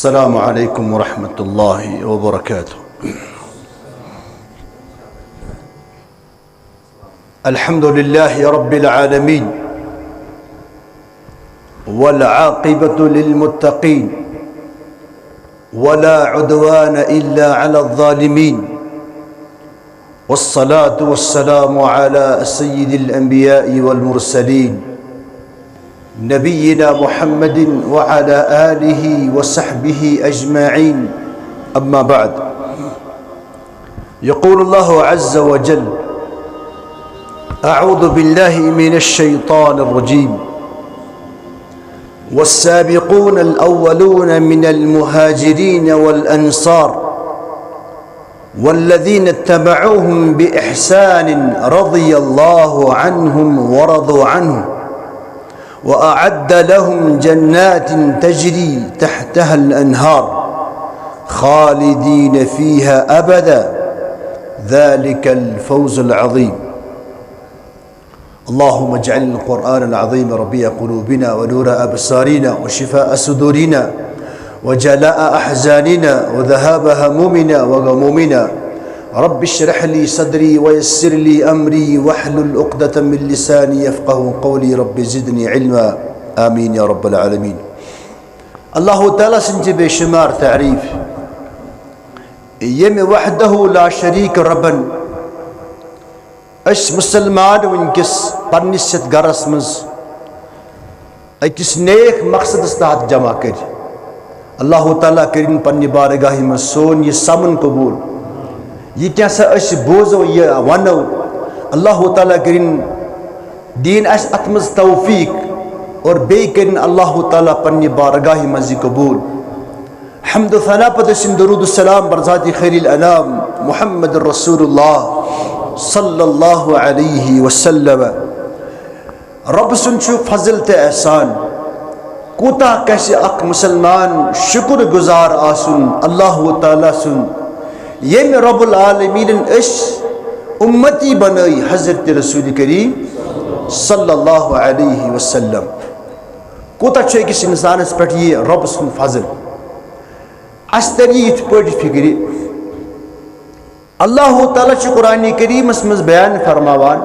अस्सलामु अलैकुम वरहमतुल्लाहि वबरकातुहू। अल्हम्दुलिल्लाहि रब्बिल आलमीन वल आक़िबतु लिल मुत्तक़ीन वला उद्वान इल्ला अलल ज़ालिमीन वस्सलातु वस्सलामु अला सय्यिदिल अंबिया'i वल मुरसलीन नबीना मुहम्मदिन व अला आलिहि व सहबिहि अजमईन। अम्मा बाद, यक़ूलुल्लाहु अज़्ज़ व जल, अऊज़ु बिल्लाहि मिनश शैतानिर रजीम, वस्साबिक़ूनल अव्वलून मिनल मुहाजिरीन वल अंसार वल्लज़ीना इत्तबऊहुम बिइहसान रज़ियल्लाहु अन्हुम व रज़ू अन्हु वअअद्द लहुम जन्नातिन तजरी तहतहल अनहार खालिदीन फ़ीहा अबदा ज़ालिकल फ़ौज़ुल अज़ीम। अल्लाहुम्मा इजअल क़ुरआनल अज़ीम रबीअ क़ुलूबिना व नूर अबसारिना व शिफ़ाअ सुदूरिना व जलाअ अहज़ानिना व ज़हाब हमूमिना व ग़मूमिना। रब्बि इश्रह ली सदरी व यस्सिर ली अमरी वहलुल उक़दतम मिन लिसानी यफ़क़हू क़ौली। रब्बि ज़िदनी इल्मा। आमीन या रब्बल आलमीन। अल्लाह ताला सन्ज बेशुमार तारीफ़ यम वहदहु ला शरीक रबन अस मुसलमान वनकिस पन्निस गरस मज अकिस नेक मकसदस तहत जमा कर। अल्लाह ताला करिन पन्नि बारगाह मज सोन यह समन कबूल। यह क्या बोजो यह वनो अल्लाह ताला करिन दीन अस अत मज तौफीक और बे करिन अल्लाह ताला पन्नि बारगाह मज कबूल। हम्द सना पदसिन दरूद सलाम बरज़ात खैरिल अनाम मुहम्मद रसूलुल्लाह सल्लल्लाहु अलैहि वसल्लम। रब सुन फजल ते एहसान कोता कैसे अख मुसलमान शुक्र गुजार आसुन अल्लाह ताला सुन यम रब्बुल आलमीन अस उम्मती बनई हज़रत रसूल करीम सल्लल्लाहु अलैहि वसल्लम। कोता अकिस इंसानस पे यह रब सुन फजल अस तरी इत पे फिक्र। अल्लाह ताला कुरान करीमस मज बयान फरमावान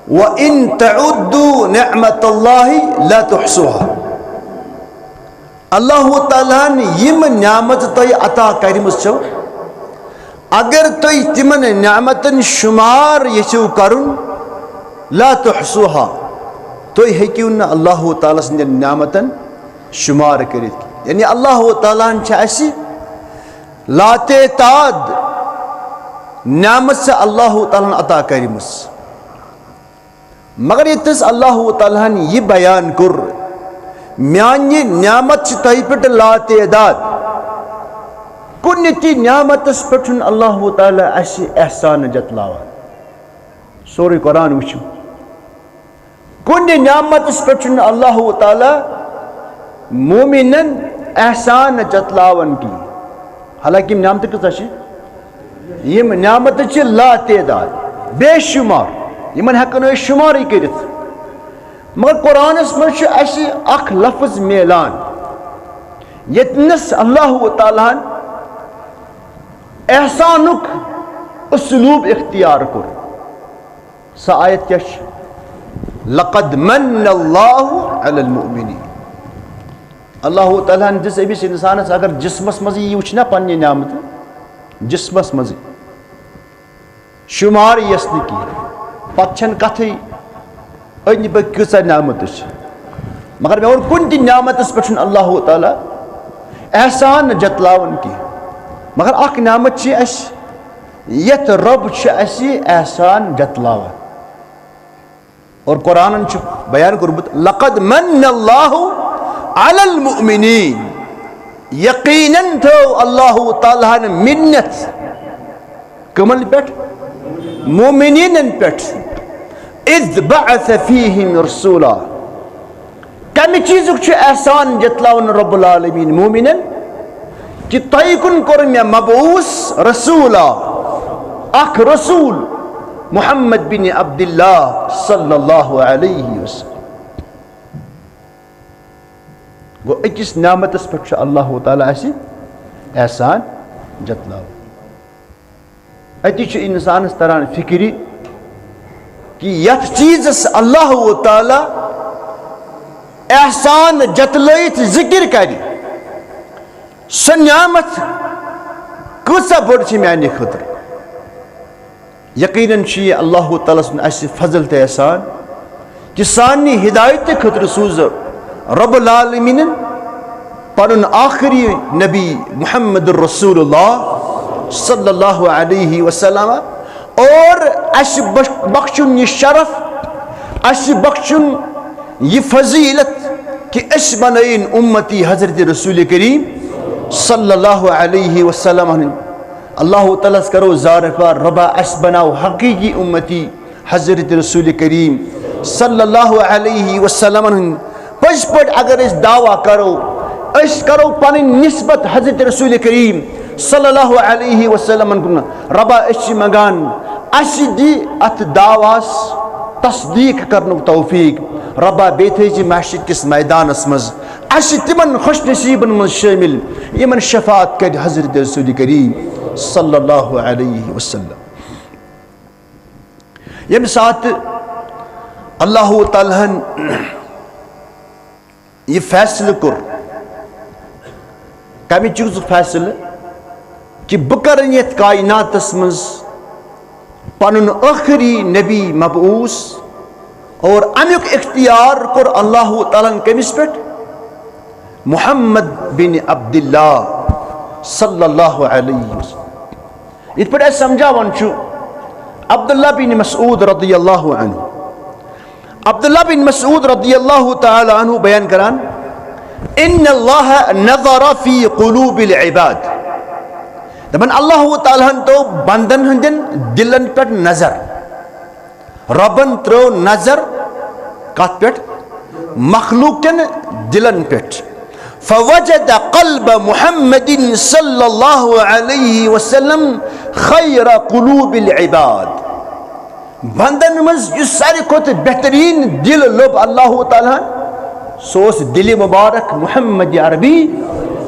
व इन तउद्दू निअमतल्लाहि ला तुहसूहा। अल्लाह ताला यम नियामत तुह अता करमस अगर तुह तिमन नियामतन शुमार यू करुन ला तुहसूहा तुह हेकिव न अल्लाह ताला सद नियामतन शुमार कर। यानी अल्लाह ताला लाते ताद नियामत से अल्लाह ताला अता करमस। मगर यस अल्लाह ताला यह बयान कुर म्यान नियामत तुह पे लातेदाद कुन ती नियामतस पे अल्लाह ताला एहसान जतलावान। सोरे कुरान वुचु कुन नियामतस पे अल्लाह ताला मोमिनन एहसान जतलावन की। हालांकि नियामत कचा यम नियामत लातेदाद बेशुमार यमन हेकन शुमार कर। मगर कुरानस मज अख लफ्ज मिलान यतनस अल्लाह ताला एहसानुक उसलूब इख्तियार कर। सा आयत क्या लक़द मन्नल्लाहु अलल मुमिनीन। अल्लाह ताला दिस अमिस इंसानस अगर जिस्मस मज यह वुच ना पन्ने नियामत जिस्मस मज शुमार यस न की पे कथ अन पे कचा नियामत। मगर मे और कुन नियामतस पे अल्लाह ताला एहसान जतलावन की। मगर अख नियामत यत रब एहसान जतलावन और कुरान बयान कोरमुत लक़द मन्नल्लाहु अलल मुमिनीन। यकीनन थो अल्लाह ताला मिन्नत कमन पे मोमिनीन पे इज़ बअस फ़ीहिम रसूला। कमि चीज़ुक एहसान जतलावन रब्बुल आलमीन मोमिनन कि तय कुन कोर मे मबऊस रसूला अख रसूल मुहम्मद बिन अब्दुल्लाह सल्लल्लाहु अलैहि वसल्लम। गो अकिस नामतस पे अल्लाह ताला एहसान जतलाव। अति इंसान तरान फिक्री कि यथ चीज़स अल्लाह ताला एहसान जतलैत जिक्र कर सह नामत कसा बड़ माने खतर। यकीनन यह अल्लाह ताला फजल तो एहसान कि सानी हिदायत खतर सूज रब्बुल आलमीन पन आखिरी नबी मुहम्मद रसूलुल्लाह सल्लल्लाहु अलैहि वसल्लम और अश बख्शुन यह शरफ अश बख्शुन यह फजीलत कि अश बनैन उम्मती हजरत रसूल करीम सल्लल्लाहु अलैहि वसल्लम। अल्लाह ताला करो ज़ारफ़ा रबा अश बनाओ हकीकी उम्मती हजरत रसूल करीम सल्लल्लाहु अलैहि वसल्लम। पज पट अगर इस दावा करो पन निस्बत हजरत रसूल करीम सल्लल्लाहु अलैहि वसल्लम कुन रबा अश मंगान अश दी अत दावास तस्दीक करनुक तौफीक रबा बेथे महशर किस मैदानस मज अश तिमन खुश नसीबन मज शामिल यमन शफात कर हजरत रसूल करीम सल्लल्लाहु अलैहि वसल्लम। यम साथ अल्लाह ताला यह फैसले कुर कमी चीज फैसले कि बह कर यथ कायनातस मज पनुन आखिरी नबी मबूस और अमुक इख्तियार कुर अल्लाह ताला कमिस पे मुहम्मद बिन अब्दुल्लाह सल्लल्लाहु अलैहि वसल्लम। इत पे समझावन अब्दुल्ला बिन मसऊद रदियल्लाहु अन्हु अब्दुल्ला बिन मसऊद रदियल्लाहु ताला अन्हु बयान करान इन्नल्लाह नज़र फी क़ुलूबिल इबाद। दपन अल्लाह ताला तो बंदन हंदन दिलन पे नजर रबन त्रो नजर कत पे मखलूकन दिलन पे फवजद क़ल्ब मुहम्मदिन सल्लल्लाहु अलैहि वसल्लम खैर क़ुलूबिल इबाद। बंदन मज यह सारी खुद बेहतरीन दिल लोब अल्लाह ताला सोस दिल मुबारक मुहम्मद अरबी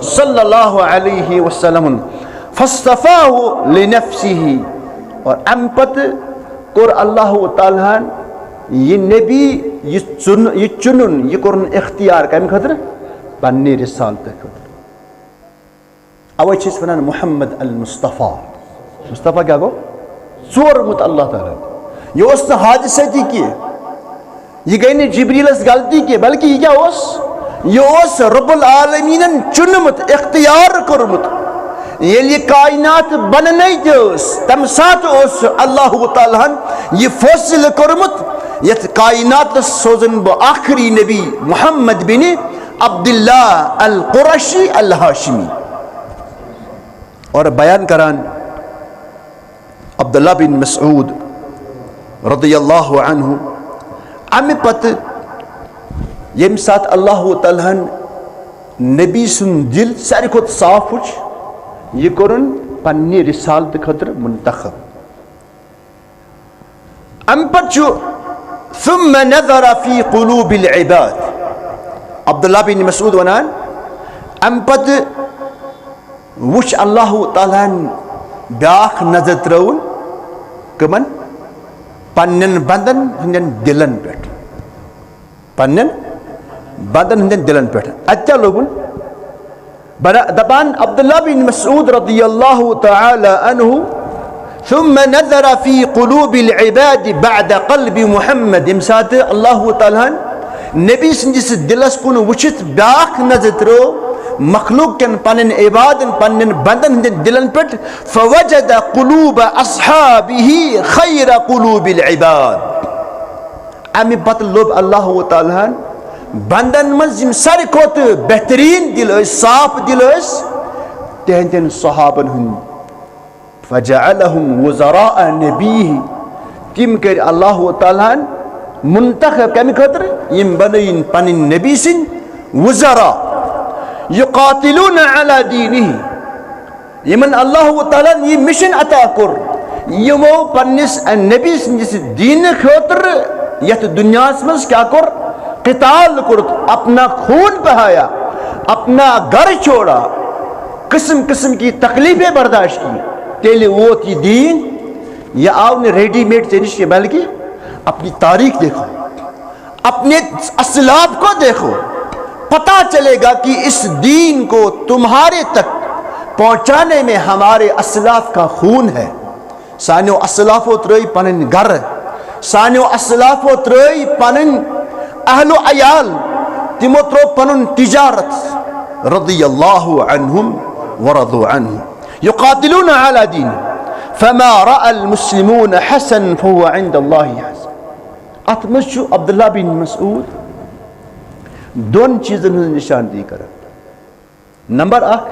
सल्लल्लाहु अलैहि वसल्लम फस्तफाहु लिनफ्सिही। और अम्पत कोर अल्लाह ताला ये नबी ये चुनुन ये कोरन इख्तियार कम खतर पन्ने रिसालत खतर। अवै छिस वनान मुहम्मद अल मुस्तफ़ा। मुस्तफ़ा क्या गो चोरमुत अल्लाह ताला यह उस हादसती की यह गई ने जिब्रीलस गलती की बल्कि यह क्या यह रब्बुल आलमीन चुनमुत इख्तियार कोरमुत ये कायनात बनने तम साथ अल्लाह ताला यह फैसले कोरमुत यथ कायनात सोजन बह आखिरी नबी मुहम्मद बिन अब्दुल्ला अल कुरैशी अल हाशिमी। और बयान करान अब्दुल्ला बिन मसऊद रदियल्लाहु अन्हु अमे पत यम साथ अल्लाह ताला नबी सुन दिल सारी खुद साफ उच यह कोरन पन्ने रिसालत खतर मुंतखब। अम पचु सुम्म नज़र फी क़ुलूबिल इबाद। अब्दुल्ला बिन मसऊद वनान अम पत वुच अल्लाह ताला ब्याख नजर त्रवन कमन पन्न बंदन हंदन दिलन पे पन्न बंदन हंदन दिलन पे अच्छा लोगुन दपान अब्दुल्ला बिन मसऊद रदियल्लाहु ताला अन्हु ثم نظر في قلوب العباد بعد قلب محمد इमसात अल्लाह ताला नबी संजिस दिलस कुन वुचित ब्याख नजर त्रो मखलूक कन पन्न इबादन पन्न बंदन दिलन पे फवजद क़ुलूब अस्हाबिही खैर क़ुलूबिल इबाद। अमी पत लोब अल्लाह ताला बंदन मज सारी खोत बेहतरीन दिल साफ दिल तेहंदन सहाबन हुंद फजअलहुम वज़राअ नबीही तिम कर अल्लाह ताला मुंतखब कम खतर यम बनैन पन नबी सिन वज़रा युक़ातिलून अला दीनिही यमन अल्लाह ताला ये मिशन अता कर यमो पन्निस नबी सिंजिस दीन खतर यथ दुनिया मज क्या कर क़िताल कर अपना खून बहाया अपना घर छोड़ा, किस्म किस्म की तकलीफें बर्दाश्त की, तेले वोत ये दीन। यह आओ ने रेडीमेड चीज, बल्कि अपनी तारीख देखो, अपने असलाफ को देखो, पता चलेगा कि इस दीन को तुम्हारे तक पहुंचाने में हमारे असलाफ का खून है। सानियो असलाफो त्रई पन घर, सानियो असलाफो त्रई पन अहलो अयाल, तिमो त्रो पन तिजारत। रदियल्लाहु अन्हुम वरदु अन्हु युकातिलूना अला दीन फमा रअल मुस्लिमून हसन फहुव इंदल्लाहि हसन। अत मज अब्दुल्ला बिन मसूद दोन चीजन हज निशानदी कर। नंबर 1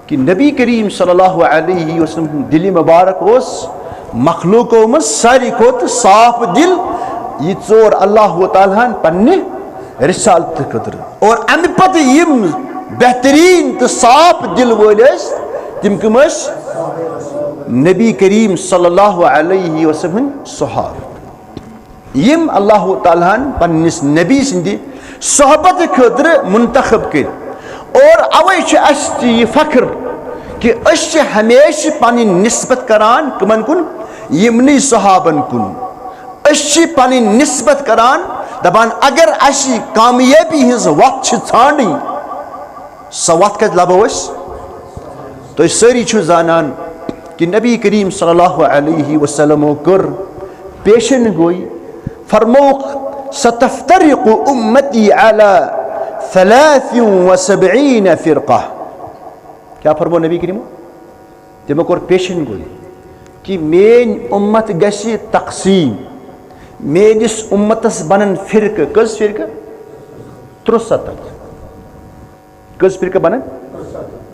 कि नबी करीम सल्लल्लाहु अलैहि वसल्लम दिल मुबारक उस मखलूकों में सारी खोत साफ दिल, ये चोर अल्लाह ताला पन्ने रिसालत खतर। और अम पत यम बेहतरीन तो साफ दिल वोल तिम कम नबी करीम सल्लल्लाहु अलैहि वसल्लम सहाब यम अल्लाह ताला पन्निस नबी सिंदि सोहबत खतर मुंतखब कर। और अवे यह फख्र कि हमेशा पन निस्बत करान कमन कुन, यमनी सहाबन कुन। पन निस्बत करान दपान अगर कामयाबी हज वत छानी, सो वत कत लबो तो सारी जानान कि नबी करीम सल्लल्लाहु अलैहि वसल्लम कर पेशन गोई, फरमौख सतफ्तरिकु उम्मती अला 73 फिरका। क्या फरमो नबी करीम? तमो कोर पेशन गोई कि मेन उम्मत गशी तकसीम, मेनिस उम्मतस बनन फिरक। कस फिरक? 63। कस फिरक बनन?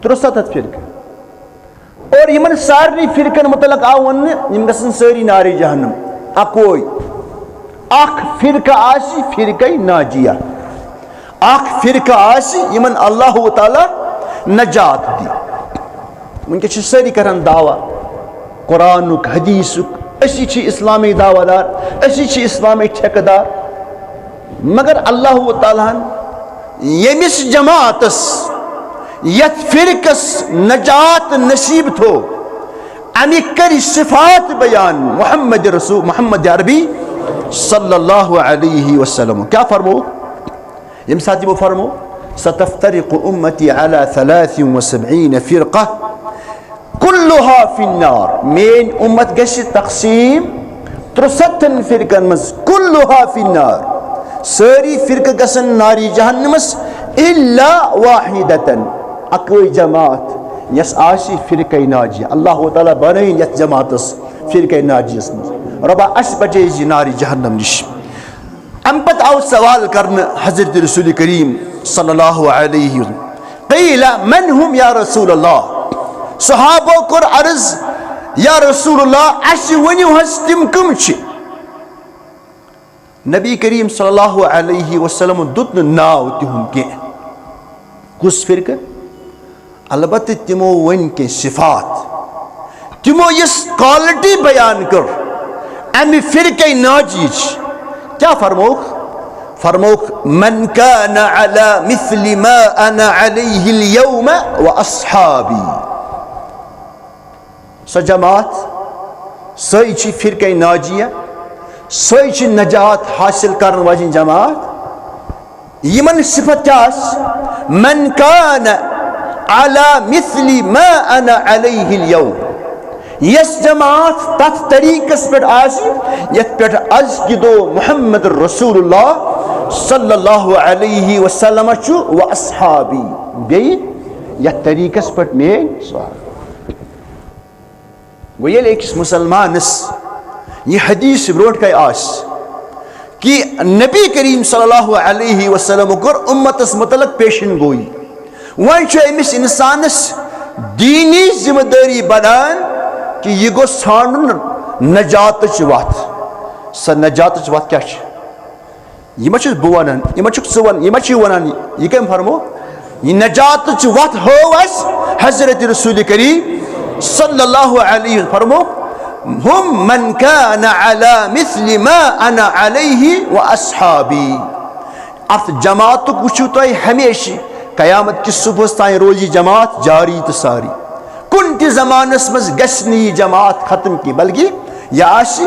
63 फिरक। और यमन सारे फिरकन मुतलक आव वन यम गसन सारी नारी जहन्नम। अकोई अख फिरका आसी फिरकई नाजिया, अख फिरका आसी यमन अल्लाह ताला नजात दी। वनके सारी करन दावा कुरानुक हदीसुक, असी इस्लामी दावादार, असी इस्लामी ठेकेदार। मगर अल्लाह ताला यमिस जमातस यथ फिरकस नजात नसीब थो, अमी करी सिफात बयान मोहम्मद रसूल मोहम्मद अरबी सल्लल्लाहु अलैहि वसल्लम। क्या फरमो? यम साथी वो फरमो सतफ्तरिकु उम्मती अला 73 फिरका कुल्लुहा फिन्नार। मेन उम्मत गश तकसीम 63 फिरकन मज, कुल्लुहा फिन्नार। सारी फिरक गसन नारी जहन्नमस इल्ला वाहिदतन, अकोई जमात यस आशी फिरकई नाजिया। अल्लाह ताला बनैन यथ जमातस फिरकई नाजियस मज रबा अस बचे नारी जहन्नम निश। अम पत आओ सवाल करन हजरत रसूल करीम सल्लल्लाहु अलैहि वसल्लम, क़ीला मन हुम या रसूल अल्लाह। सहाबो कर अर्ज या रसूल अल्लाह अस वनियो हस तिम कम छ। नबी करीम सल्लल्लाहु अलैहि वसल्लम दुत नाव तिहुन के कुस फिरक, अलबत्ते तिमो वन के सिफात, तिमो इस क्वालिटी बयान कर अमि फिरके नाजीज। क्या फरमोख? फरमोख मन कान अला मिस्लि मा अना अलैहि अल-यौम व अस्हाबी। सो जमात सही छी फिरके नाजिया, सही छी नजात हासिल करने वाली जमात। यमन सिफत क्या? मन कान अला मिस्लि मा अना अलैहि अल-यौम। यस जमात तथ तरीकस पे आसी यथ पे अज गिदो मुहम्मद रसूलुल्लाह सल्लल्लाहु अलैहि वसल्लम छु व अस्हाबी। बे यथ तरीकस पे मेन सहाब। गो ये एक मुसलमानस ये हदीस ब्रोट का आस कि नबी करीम सल्लल्लाहु अलैहि वसल्लम कर उम्मतस मुतलक पेशन गोई। वन अमिस इंसानस दीनी जिम्मेदारी बनान कि यह गो ान नजात वत। स नजात वत क्या? यह बह वन यह वन यह कम फरमो यह नजात वत हो हजरत रसूल करीम सल्लल्लाहु अलैहि वसल्लम फरमो हम मन कान अला मिस्लि मा अना अलैहि व अस्हाबी। अत जमात वुचु तुम हमेशा क़यामत किस सुबह ताई रोजी जमात जारी तो सारी कुन ति ज़मानस मज गश्नी जमात ख़त्म की बल्कि यह आशि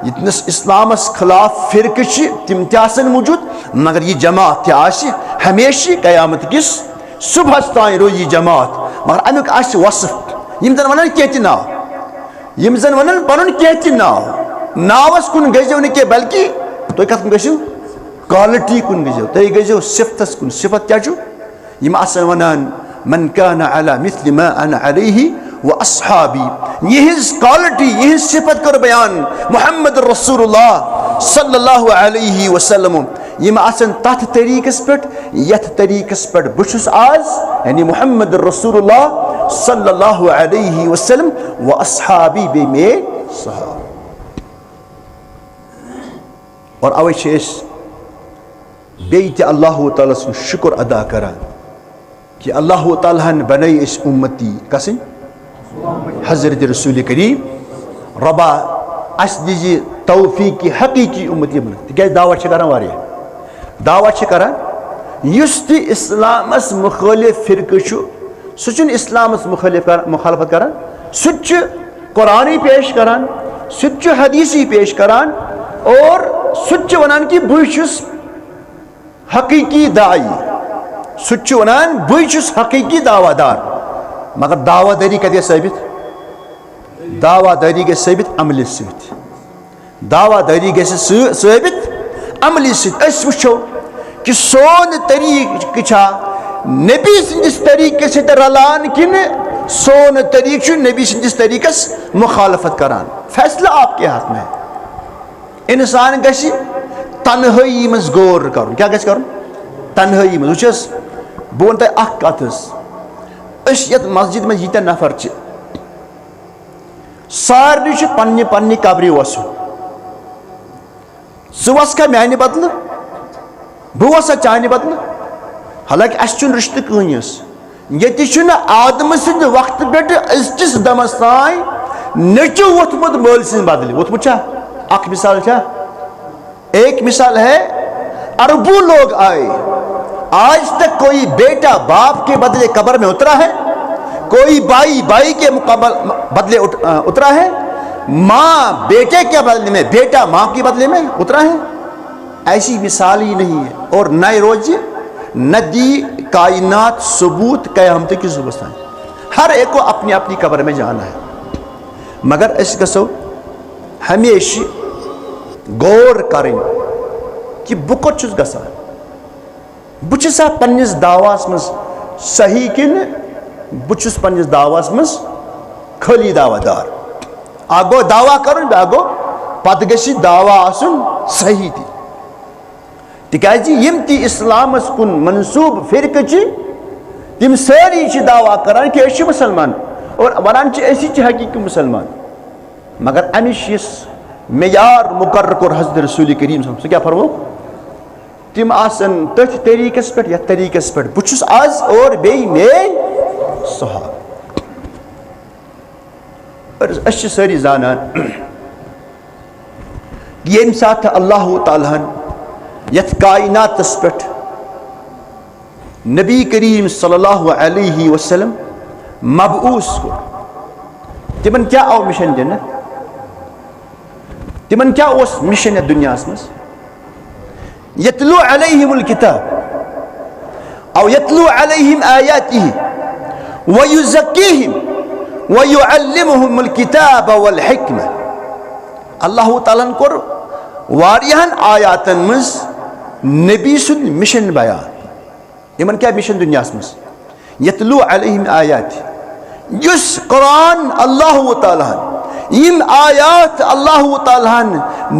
इतनस इस्लामस खिलाफ फिरक तिम तन मौजूद मगर यह जमात तह आशि हमेशा क़यामत किस सुबह ताई रोजी जमात मगर अमुक आशि वसफ यम जन वन कह नाव यम जन वन पन कह नाव नावस कुन गजो न बल्कि तुम कत गो क्वालिटी कुन गजो तुम गजो सिफतस कुन सिफत क्या यम आसन वनान मन कान अला मिस्ल मा अना अलैहि व अस्हाबी यहिज क्वालिटी यहिज सिफत कर बयान मुहम्मद रसूलुल्लाह सल्लल्लाहु अलैहि वसल्लम यम आसन तथ तरीकस पे यथ तरीकस पे बुछुस आज यानी मुहम्मद रसूलुल्लाह सल्लल्लाहु अलैहि वसल्लम व अस्हाबी बे में सहाबा और अवश्य बेत अल्लाह ताला सुन शुक्र अदा करान कि अल्लाह ताला बने इस उम्मती कस हजरत रसूल करीम रबा अस दीजिए तौफीक की हकीकी उम्मती बन तक दावत करान दावत करान इस्लामस मुखालिफ फिरक सह इस्लामस मुखालफत करान सह कुरानी पेश करान सह हदीसी पेश करान और सह वनान कि बहुस हकीकी दाई सह वनान बहुस हकीकी दावादार मगर दावादारी कत साबित दावादारी ग साबित अमल दावादारी ग साबित अमल वो कि सोन तरीक नबी सिंदिस तरीके से रलान कि सोन तरीक नबी सिंदिस तरीकस मुखालफत करान फैसला आपके हाथ में है इंसान गि तन्हाई मज गौर कर क्या गि कर तन्हाई मज बह वन तुम कत ये मस्जिद में यीत नफर सारे पन्ने पन्ने कब्र वसन सह माने बदल बह वसा चाने बदल हालांकि अस रिश्त कहस ये आदम सद वक्त पे अजिस दमस तान नचो वोथमुत मल सद बदल वोथमुत अख मिसाल एक मिसाल है अरबों लोग आए आज तक कोई बेटा बाप के बदले कब्र में उतरा है कोई भाई भाई के बदले उतरा है माँ बेटे के बदले में बेटा माँ के बदले में उतरा है ऐसी मिसाल ही नहीं है और न रोज नदी कायनात सबूत क़यामत की सुबह हर एक को अपनी अपनी कब्र में जाना है मगर अस गो हमेशा गौर करें कि बह कोत गसान बह पन्निस दावास मज सही कि बह पन्निस दावास मज खाली दावादार आ गो दावा कर बे गो पत गि दावा आसन सही तिकाजी यम ती इस्लामस कुन मनसूब फिरक तिम सारी दावा करान कि अस मुसलमान और वनान हकीकी मुसलमान मगर अमिश मेयार मुकर्रर कोर हज़रत रसूल करीम सह क्या फरमो तिम आसन तथ तरीकस पे यथ तरीकस पे बह आज और बे मेन सहाब और अस सारी जानान ये साथ अल्लाह ताला यथ कायनातस पे नबी करीम सल्लल्लाहु अलैहि वसल्लम मबऊस को तिमन क्या आव मिशन दिन तिमन क्या उस मिशन है दुनिया मज यतलू अलैहिमुल किताब औ यतलू अलैहिम आयातिही व युज़क्कीहिम व युअल्लिमुहुमुल किताब वल हिकमा अल्लाह ताला कोर वारियाहन आयातन मज नबी सुन मिशन बयान यमन क्या मिशन दुनिया मज यतलू अलैहिम आयाति युस कुरान अल्लाह ताला यम आयात अल्लाह ताला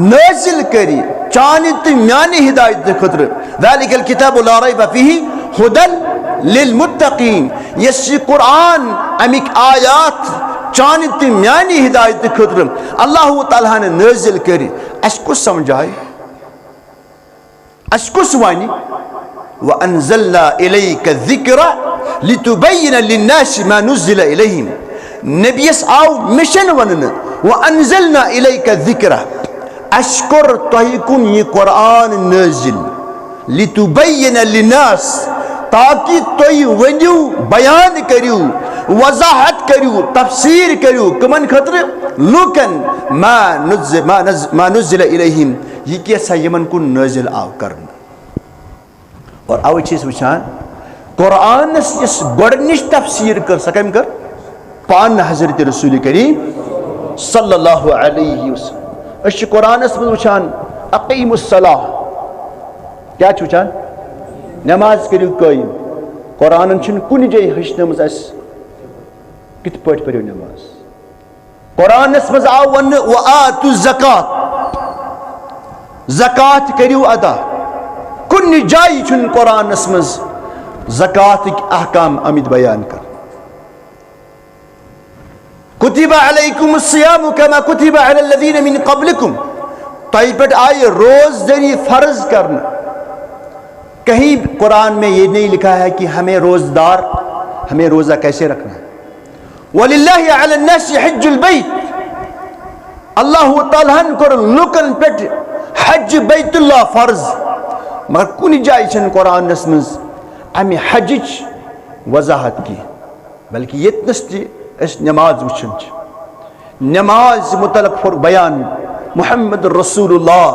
नाजिल करी चाने तो म्याने हिदायत खतर ज़ालिकल किताबु ला रैब फीही हुदल लिल मुत्तकीन यस कुरान अमिक आयात चाने तो म्याने हिदायत खतर अल्लाह ताला ने नाजिल करी अस कुछ समझाए अस कुछ वानी व अनज़लना इलैका ज़िक्रा लितुबय्यिना लिन्नासि मा नुज़्ज़िला इलैहिम नबीस आव मिशन वन व अनज़लना इलैका ज़िक्रा अशकुर तोह कुन ये कुरान नाजिल लितुबय्यिना लिन्नास ताकि तुई वनियो बयान करियो वजाहत करियो तफसीर करियो कमन खतर लुकन मा नुज़िल इलैहिम यह कैसा यमन कुन नाजिल आव करन। और अवे चीज वुचान कुरान इस गोडनिश तफसीर कर सकम कर पान हजरत रसूल करीम सल्लल्लाहु अलैहि वसल्लम। अश कुरान में वुचान अक़ीमुस सलाह क्या वुचान नमाज करियो कायम। कुरान कुन जय हशनमज अस कित पट पढ़ियो नमाज। कुरान मज आव वन व आतु ज़कात ज़कात करियो अदा। कुन जाय कुरान मज ज़कात अहकाम अमित बयान कर। कुतिबा अलैकुमुस सियाम कमा कुतिबा अलल लज़ीना मिन क़ब्लिकुम तय पे आए रोज़दारी फर्ज करना। कहीं कुरान में ये नहीं लिखा है कि हमें रोज़ा कैसे रखना है। वलिल्लाहि अलन्नासि हज्जुल बैत अल्लाह ताला कर लुकन पे हज बैतुल्लाह फर्ज। मगर कुन जाय छन कुरान मज अमि हज वजाहत की बल्कि यतनस नमाज वुचन नमाज मुतलक बयान मुहम्मद रसूलुल्लाह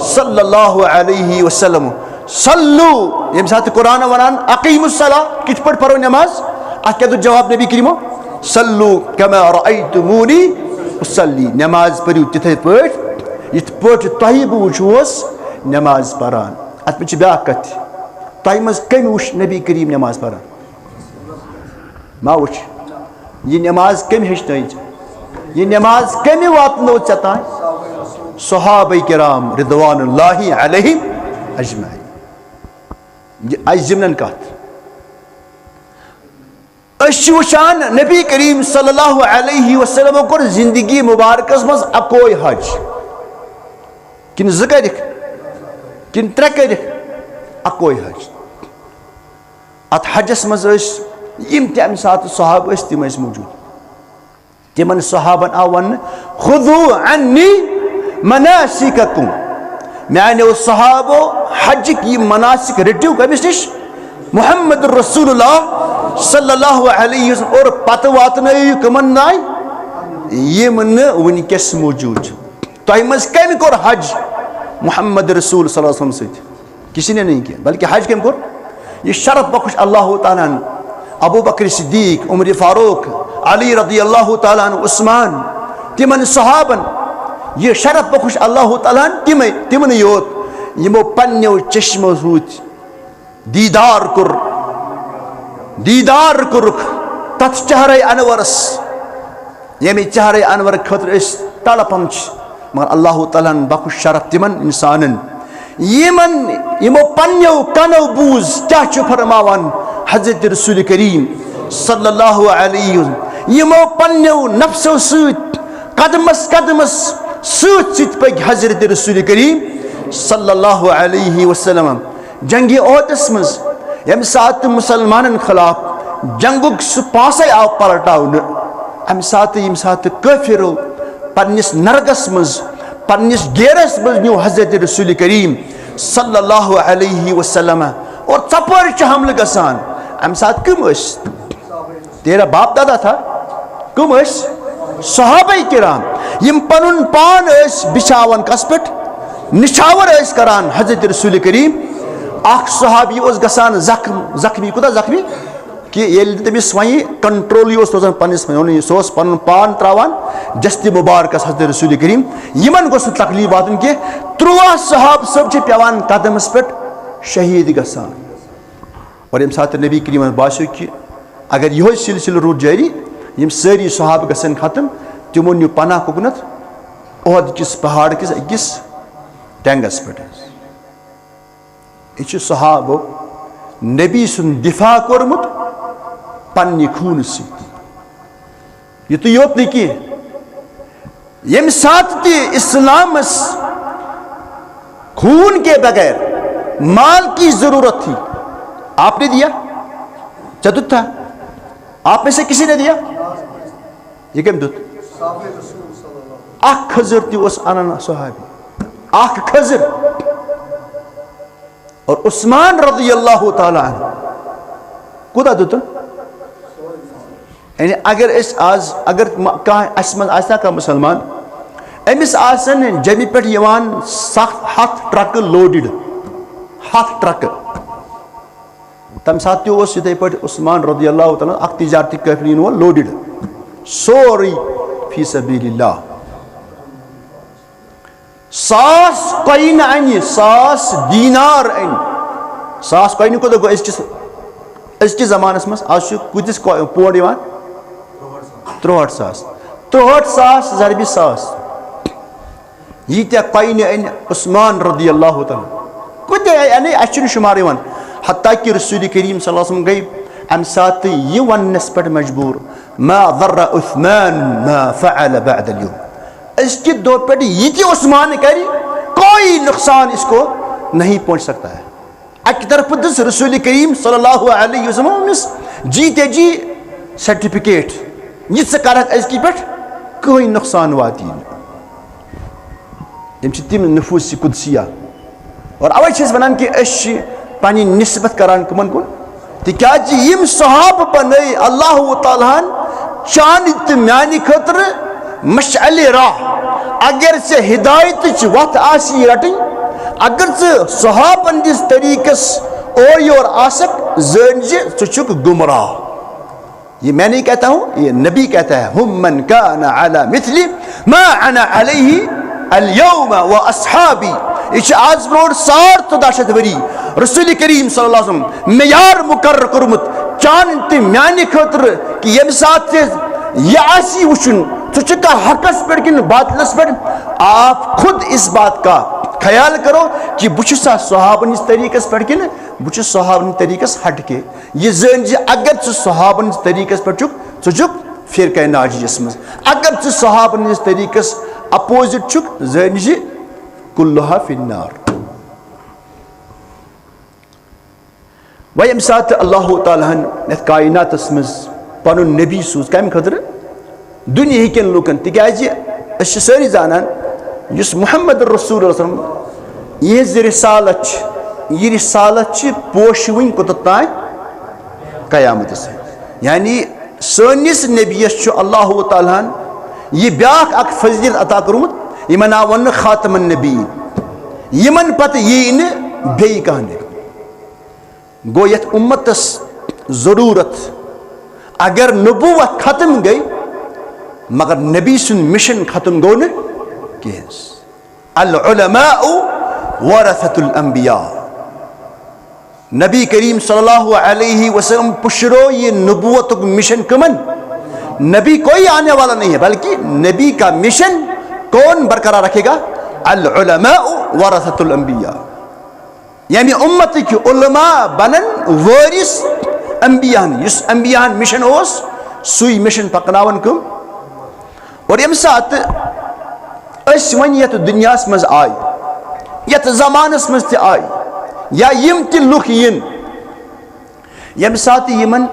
सल्लल्लाहु अलैहि वसल्लम सल्लु यम साथ कुरान वनान अक़ीमुस सलाह कित पट परो नमाज अत क्या जवाब नबी करीमो सल्लु कमा रअयतुमूनी उसल्ली नमाज पढ़ियो तिथे पट यथ पट तहि बह वुचोस नमाज परान। अत में ब्या कथ तह मज कम वुच नबी करीम नमाज परान मा वुच यह नमाज कम हेचन यह नमाज कम वातनो ऐ तान सहाबा किराम रिदवानुल्लाहि अलैहिम अजमईन। जिमन कत वुचान नबी करीम सल्लल्लाहु अलैहि वसल्लम कोर जिंदगी मुबारकस मज अकोय हज किन ज करिक किन त्रे करिक अकोय हज। अत हजस मज यम तम सात सहाब तम मौजूद तिमन सहाबन आव वन खुदू अन्नी मनासिककुम मानो सहाबो हज की मनासिक रटियो कमिस निश मुहम्मद रसूलुल्लाह सल्लल्लाहु अलैहि वसल्लम और पत वातन कमन नाय यम वनकस मौजूद। तह मज कम कोर हज मुहम्मद रसूल सल्लल्लाहु अलैहि वसल्लम सत किसी ने नहीं किया बल्कि हज कम कोर यह शरफ बख्श अल्लाह ताला अबू बकर सिद्दीक उमर फारूक अली रज़ियल्लाहु ताला अन्हु उस्मान तिमन सहाबन यह शरफ बख्श अल्लाह ताला तिमन योत यमो पन्यो चश्मो सूत दीदार कुरुख तथ चहरे अनवरस यमि चहरे अनवर खतर तड़पन मगर अल्लाह ताला बख्श शरफ तिमन इंसानन यमो पन्यो कनो बूज क्या फरमावान हजरत रसूल करीम सल्लल्लाहु अलैहि वसल्लम यमो पन्यो नफ्सो सूत कदमस कदमस सूत सित पे हजरत रसूल करीम सल्लल्लाहु अलैहि वसल्लम जंगी ओहदस मज यम सात मुसलमानन खिलाफ जंगुक सु पासे आव पलटावन अम सात यम सात काफिरो पन्निस नरगस मज पन्निस गेरस मज न्यू हजरत रसूल करीम सल्लल्लाहु अलैहि वसल्लम और चपर हमल गसान अम सात कम तेरा बाप दादा था कम सहाबा किराम यम पनुन पान बिछावन कस पे निछावर करान हजरत रसूल करीम अख सहाबी गसान जख्मी कुता जख्मी कि तमिस वही कंट्रोल रोजान पन्निस सह पन पान त्रावान जस्ति मुबारकस हजरत रसूल करीम यमन गोस तकलीफ वातन कि 13 सहाब सब पेवान कदमस पे शहीद गसान। और यम साथ नबी करीम बासो कि अगर यह सिलसिल रूद जारी यम सारी सहाब गसन खत्म तिमो न्यू पना कुकनत ओहद किस पहाड़ किस अकिस टेंगस पे यह सहाबो नबी सुन दिफा कोरमुत पन्नि खून यह तो योत नहीं कि यम साथ इस्लामस खून के बगैर माल की जरूरत थी आपने दिया चतुर्थ था आप में से किसी ने दिया ये कम दुत अख खजर तुस अनन सहाबी अख खजर और उस्मान रज़ियल्लाहु ताला अन्हु कूदा दुतन यानी अगर आज अगर कह मुसलमान अमिस आसन जमि पे 7 ट्रक लोडेड 7 ट्रक तम सात ये पे उस्मान रज़ियल्लाहु तआला अख तिजारती काफिल वो लोडेड सोरी फी सबीलिल्लाह 100 कॉइन अन 100 दीनार अन 100 कॉइन को गो अजकिस जमानस मज आज कुतिस पोड 63,000 ज़रबी 100 यीत्या कॉइन अन उस्मान रज़ियल्लाहु तआला कुत यानी अच्छे शुमार हत्ता कि रसूल करीम सल्लल्लाहु अलैहि वसल्लम गई अम सात ये वनस पर मजबूर मा ज़र्रा उस्मान मा फ़अल बअद अल-यौम इसके दो पे ये उस्मान करी कोई नुकसान इसको नहीं पहुंच सकता है। एक तरफ दस रसूल करीम सल्लल्लाहु अलैहि वसल्लम जीते जी सर्टिफिकेट ये कर पे कोई नुकसान वाती तम नफूस कुदसिया और अवे वन कि पानी निस्बत करान कमन कुन तिकाज यम सहाब बने अल्लाह ताला चान तो म्यान खतर मशअल राह अगर से हिदायत वत आसी रटन अगर से सहाबन दिस तरीकस और योर आसक जन चुक गुमराह। ये मैं नहीं कहता हूँ ये नबी कहता है हुम मन काना अला मिथली मा अना अलैहि अल-यौम व अस्हाबी ये आज ब्रोड 60 वरी रसूल करीम सल्लल्लाहु अलैहि वसल्लम मेयार मुकर्रर कर्मुत चान ते म्यान खतर कि यम साथ ये आसी वुचुन तुचका हकस पे कि बातिलस पे आप खुद इस बात का ख्याल करो कि बुछसा सहाबन इस तरीकस पे कि बुछ सहाबन तरीकस हट के ये जन अगर च सहाबन तरीकस पे चुक फिर कह नाजियस मज अगर च सहाबन इस तरीकस अपोजिट चुक जन कुल्लुहा फिन्नार। वह सात अल्लाह ताला कायनात मज पन नबी सूज कम खतर दुनिया कन लुकन तिकाज सारी जानान युस मुहम्मद रसूल यह रिसालत पोशवन कोत तान कयामत से यानी सनिस नबीस अल्लाह ताला यह ब्याख अख फजीलत अता कर्मुत यमन आव वन खातमन नबी यमन पत यी न बे कह नबी गो यथ उम्मतस जरूरत अगर नबूवत खत्म गई मगर नबी सुन मिशन खत्म गो न कह अल उलमाउ वरसतुल अंबिया नबी करीम सल्लल्लाहु अलैहि वसल्लम पुशरो ये नबूवत मिशन कमन नबी कोई आने वाला नहीं है बल्कि नबी का मिशन कौन बरकरार रखेगा अल उलमाउ वरसतुल अंबिया यानी उम्मत की उलमा बनन वारिस अंबियान युस अंबियान मिशन ओस सुई मिशन पकनावन कम और यम सात अस वन यत दुनियास मज आय यत जमानस मज त आय या यम त लुख यन यम सात यमन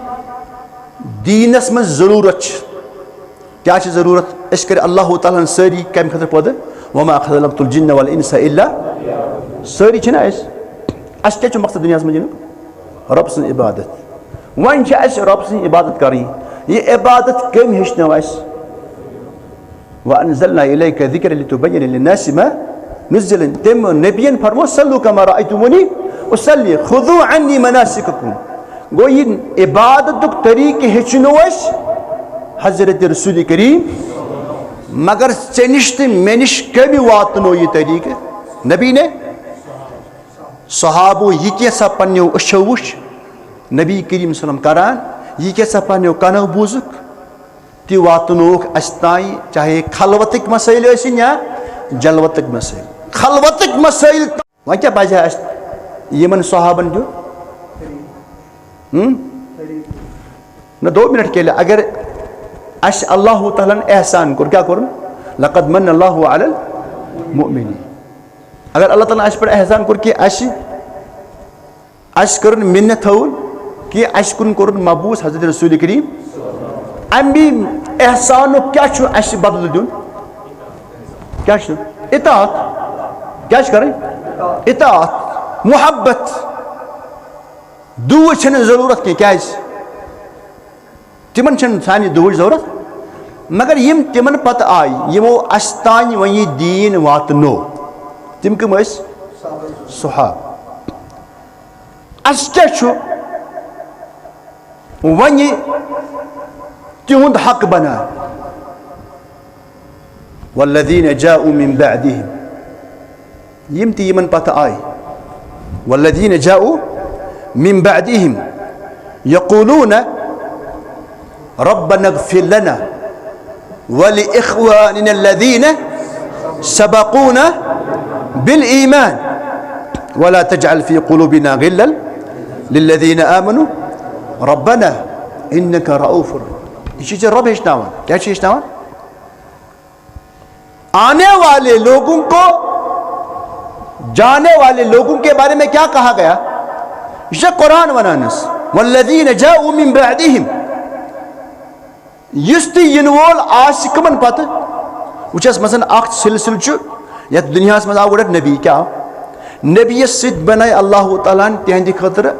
दीनस मज जरूरत क्या जरूरत अस कर अल्लाह ताला सारी कम खतर पद वमा खलक़तुल जिन्न वल इंसा इल्ला सारी छना अस क्या मकसद दुनिया मज रब सं इबादत वन रब सं इबादत कर ये इबादत कम हेचनो व अनज़लना इलैका ज़िक्रा लितुबय्यिना लिन्नासि मा नुज़्ज़िला तम नबियन फरमो सल्लु कमा रअयतुमुनी उसल्ली खुदू अन्नी मनासिककुम गो ये इबादत तरीके हेचनो हजरत रसूल करीम मगर चनिश तो मेनिश कभी वातनो ये तरीके नबी ने सहाबो ये कैसा पन्यो अशो वुच नबी करीम सल्लम करान ये कैसा पन्यो कनो बूजुक ति वातनोक अस्ताई चाहे खलवतिक मसैल या जलवतिक मसैल खलवतिक मसैल वह क्या बजा यमन सहाबन जो न 2 मिनट के लिए अगर अश अल्लाह ताला एहसान कर क्या करूँ लक़द मन अल्लाहु अलल मुमिनीन अगर अल्लाह ताला अश पर एहसान कर कि अश कर मिन्नत थवन कि अश कुन कर मबूस हज़रत रसूल करीम अमी एहसान क्या अश बदल दुन क्या इताअत क्या करें इताअत मुहब्बत दूर छन जरूरत क्या तिमन छन सानी दुहर जरूरत मगर यम तिमन पत आय यमो अस्तान वही दीन वातनो तिम कम सहाब अस क्या वन तिहुंद हक बना वल्लज़ीन जाऊ मिन बअदिहिम यम ति यमन पत आय वल्लज़ीन जाऊ मिन बअदिहिम यक़ूलून रब्बना इग़फ़िर लना वलिइख़वानिना अल्लज़ीन सबक़ूना बिल ईमान वला तजअल फ़ी क़ुलूबिना ग़िल्लन लिल्लज़ीन आमनू रब्बना इन्नका रऊफ़ुर ये चीज़ें रब हेचनावन क्या चीज़ हेचनावन आने वाले लोगों को जाने वाले लोगों के बारे में क्या कहा गया ये कुरान वनानस वल्लज़ीन जाऊ मिन बअदिहिम युस इन वोल आसिकमन पत वुचस मसन अख सिलसिल ये दुनिया मज आव गोड नबी क्या नबीस सत बनाए अल्लाह ताला तिहंद खतर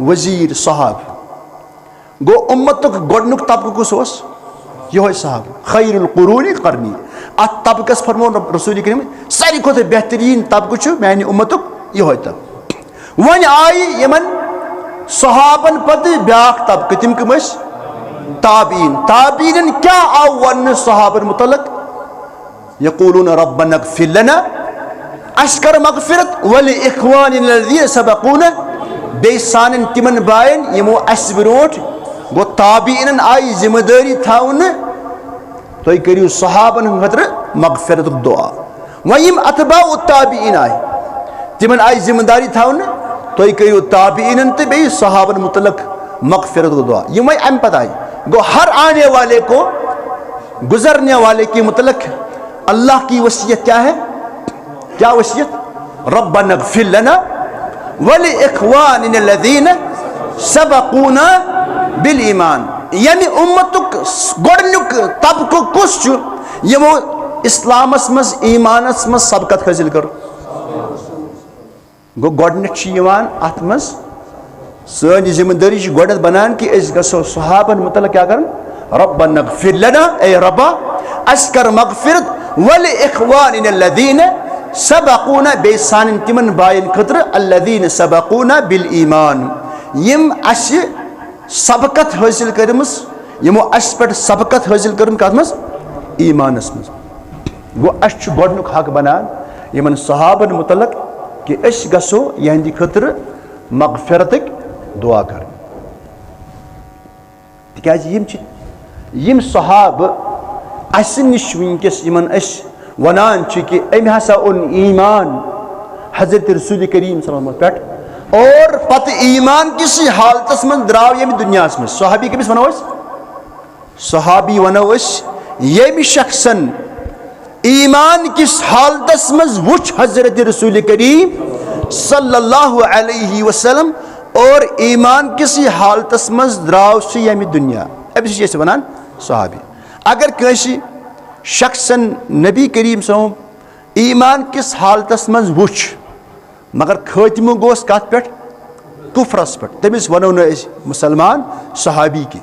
वजीर सहाब गो उम्मतुक गोडनुक तबक कुस यो सहाब खैरुल कुरूनी करनी अत तबकस फरमो रसूल करीम सारी खुद बेहतरीन तबक मानी उम्मतुक यो तब वन आई यमन सहाबन पत ब्याख तबक तिम कम ताबीन ताबीन क्या आव वन सहाबन मुतलक यक़ूलून रब्बना इग़फ़िर लना अस्कर मग़फ़िरत वलिइख़वानिना अल्लज़ीन सबक़ूना बे सानन तिमन बायन यमो अस ब्रोट गो ताबीन आई जिम्मेदारी थावन तुम करियो सहाबन खतर मग़फ़िरत दुआ वयम अतबाउ ताबीन आय तिमन आई जिम्मेदारी थावन तुम करियो ताबीन तो बे सहाबन मुतलक मग़फ़िरत दुआ यम अम पता आई गो हर आने वाले को गुजरने वाले के मुतलक अल्लाह की वसीयत क्या है क्या वसीयत रब्बना इग़फ़िर लना वलिइख़वानिना अल्लज़ीन सबक़ूना बिल ईमान यानी उम्मतुक गोडनुक तबक कुस यमो इस्लामस मज ईमानस मज सबकत हासिल कर गो गोडन अत मज सन जिम्मेदारी गोडत बनान कि गो सहाबन मुतलक क्या कर रब्बना इग़फ़िर लना ए रब्बा अस्कर मग़फ़िरत वलिइख़वानिना अल्लज़ीन सबक़ूना बे सानिन तिमन बायन खतर अल्लज़ीन सबक़ूना बिल ईमान यम अस सबकत हासिल करमस यमो अस पे सबकत हासिल करम कत मज ईमानस मज गो अस गोडनुक हक बनान यमन सहाबन मुतलक कि अस गसो यहंदी खतर मग़फ़िरतक दुआ कर तिकाज यम सहाब अस निश वनकस यमन अस वनान कि अम हसा ओन ईमान हजरत रसूल करीम सल्लल्लाहु अलैहि वसल्लम पे और पत ईमान किस हालतस मन द्राव यम दुनिया में सहाबी कमिस वनो सहाबी वनो यम शख्सन ईमान किस हालतस मज वुच हजरत रसूल करीम सल्लल्लाहु अलैहि वसल्लम और ईमान किस हालतस मज द्राव से यम दुनिया अमिस वनान सहाबी अगर कंसी शख्सन नबी करीम सो ईमान किस हालतस मज वुच मगर खात्म गोस कत पे कुफरस पे तमिस वनो न मुसलमान सहाबी के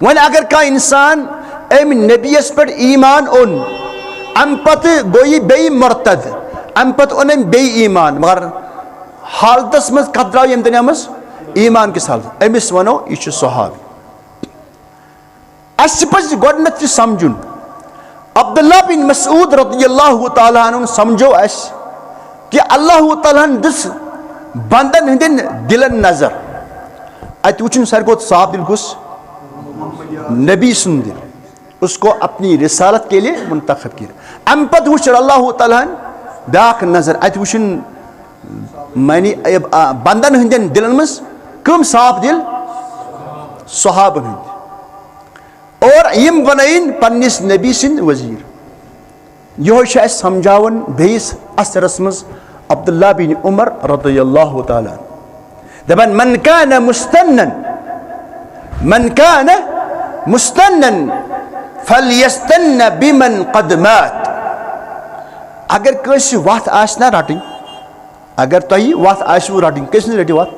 वन अगर का इंसान अम नबीस पे ईमान ओन अम पत गोई बे मुर्तद अम पत ओन बे ईमान मगर हालतस मज कत द्राव यम दुनिया मज ईमान किस हालत अमिस वनो यह सहाबी अस पज गोडनथ समझुन अब्दुल्ला बिन मसूद रज़ियल्लाहु ताला अन्हु समझो अस कि अल्लाह ताला दिस बंदन हंदिन दिलन नजर अत वुचन सार को साफ दिल कुस नबी सुन दिल उसको अपनी रिसालत के लिए मुंतखब किया अम पत वुच अल्लाह ताला ब्याख नजर अत वुचन मानी बंदन हंदिन दिलन मस कम साफ दिल सहाबन हंद और यम बनाइन पन्निस नबी सिंद वजीर यो समझावन बेस असरस मज अब्दुल्ला बिन उमर रज़ियल्लाहु ताला दबन मन कान मुस्तन्नन फलयस्तन्न बिमन कद मात अगर कस वत आसना रटिन अगर तुम वत आसो रटिन कस रटिव वत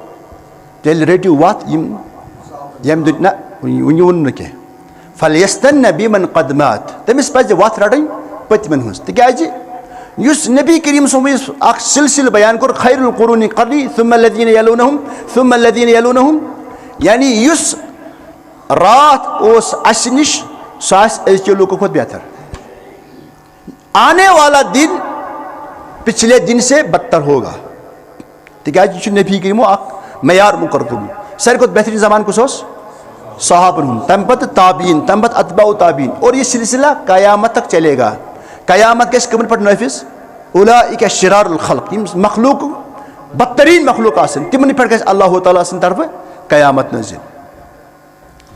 तेल रटिव वत यम ना वोन कह फलयस्तन्न बिमन क़दमात तमिस पज़ वथ रटन पतमन हज तिकाज युस नबी करीम सोमस अख सिलसिल बयान कोर खैरुल कुरूनि क़र्नी सुम्मा लज़ीना यलूनहुम यानी युस रात ओस अस निश सह अजक्यो लूको खुद बेहतर आने वाला दिन पिछले दिन से बदतर होगा तिकाज नबी करीमो अख मयार मुकर्रर कोरमुत सारे खुद बेहतरीन ज़मान कुस सहाबन हूँ तम पत ताबीन तम पत अतबा ताबीन और ये सिलसिला क़यामत तक चलेगा क़यामत के कमन पर नफिस उलाइका शिरारुल खल्क़ मखलूक बदतरीन मखलूक आसन तिमन पर अल्लाह ताला सन तरफ क़यामत नज़िल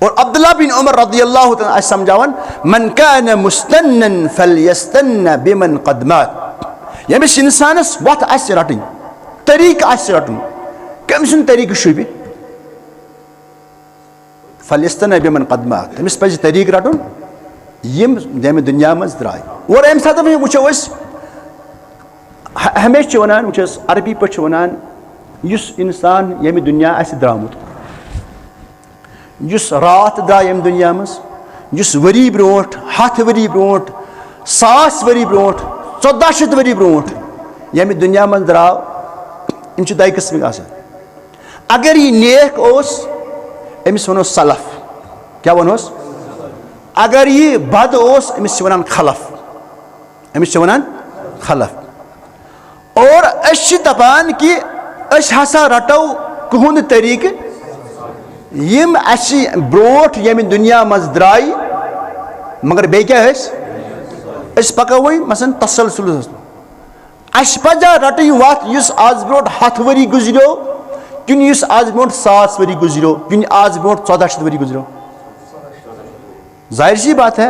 और अब्दुल्लाह बिन उमर रज़ियल्लाहु तआला समझावन मन कान मुस्तन्नन फलयस्तन्न बिमन क़दमात यमिस इंसानस वत आस रटन तरीक आस रटन कमिसन तरीक शुबि फलयस्तन्न बिमन क़दमात तमिस पज़ तरीक रटन यम जम दुनिया मज द्राय और अम सात वो हमेशा वनान वो अरबी पे वनान युस इंसान यम दुनिया आस द्रामुत युस रात द्राय यम दुनिया मज युस वरी ब्रोट हथ वरी ब्रोट 1000 वरी ब्रोट 1400 वरी ब्रोट यम दुनिया मज द्राव इन दय किस्म आसान अगर ये नेक ओस अमिस वनो सलफ क्या वनोस अगर ये बद ओस अमिस वनान खलफ अमिस वनान खलफ और अश दपान कि अश हसा रटो कहून तरीक यम अश ब्रोट यम दुनिया मज द्राय मगर बे क्या अस पको वही मसन तसलसल अश पजा रट वत युस आज ब्रोट 7 वरी गुजरो किन युस आज ब्रोट 1000 वरी गुजरो किन आज ब्रोट 1400 वरी गुजरो जाहिर सी बात है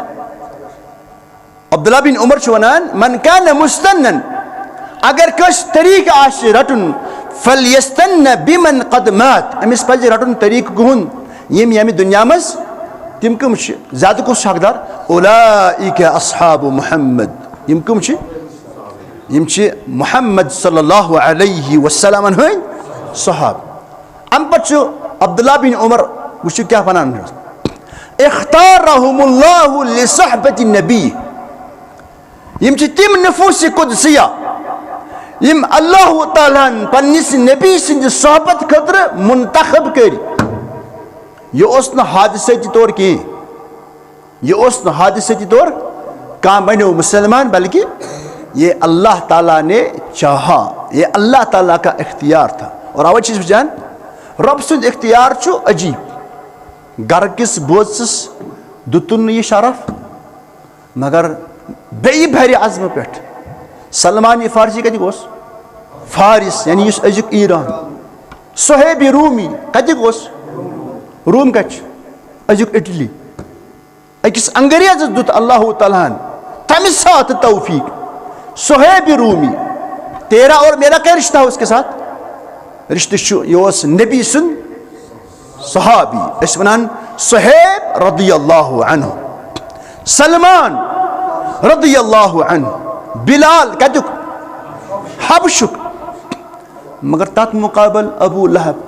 अब्दुल्लाह बिन उमर वनान मन कान मुस्तन्नन अगर कस तरीक आश रटन फलयस्तन्न बिमन क़दमात अमिस पज़ रटन तरीक गुन यम यम दुनिया मज तिम कम ज्यादा कुछ हकदार उलाइका अस्हाबु मुहम्मद यम कम यम मुहम्मद सल्लल्लाहु अलैहि वसल्लम हंद सहाब अम पे अब्दुल्लाह बिन उमर वो क्या वनान इख्तारहुमुल्लाहु लिसहबति नबी यम तिम नफूस कुदसिया यम अल्लाह ताला पन्निस नबी सिंद सोहबत खतर मुंतखब कर यह न हादसती तौर कहें यह न हादसती तौर कह बनो मुसलमान बल्कि ये अल्लाह ताला ने चाहा ये अल्लाह ताला का इख्तियार था और अवै वजान रब सुंद इख्तियार अजीब गर किस बोस दुतुन यह शरफ मगर बे भर अज़म पे सलमान फारसी कत गोस फारिस यानी अजुक ईरान सुहैब रूमी कत गोस रूम कच अजुक इटली अकिस अंग्रेज दुत अल्लाह ताला तमिस साथ तौफीक सुहैब रूमी तेरा और मेरा क्या रिश्ता है उसके साथ रिश्ते यह नबी सुन सहाबी इस वनान सुहैब रज़ियल्लाहु अन्हु सलमान रज़ियल्लाहु अन्हु बिलाल कजुक हबशुक मगर तत् मुकाबल अबू लहब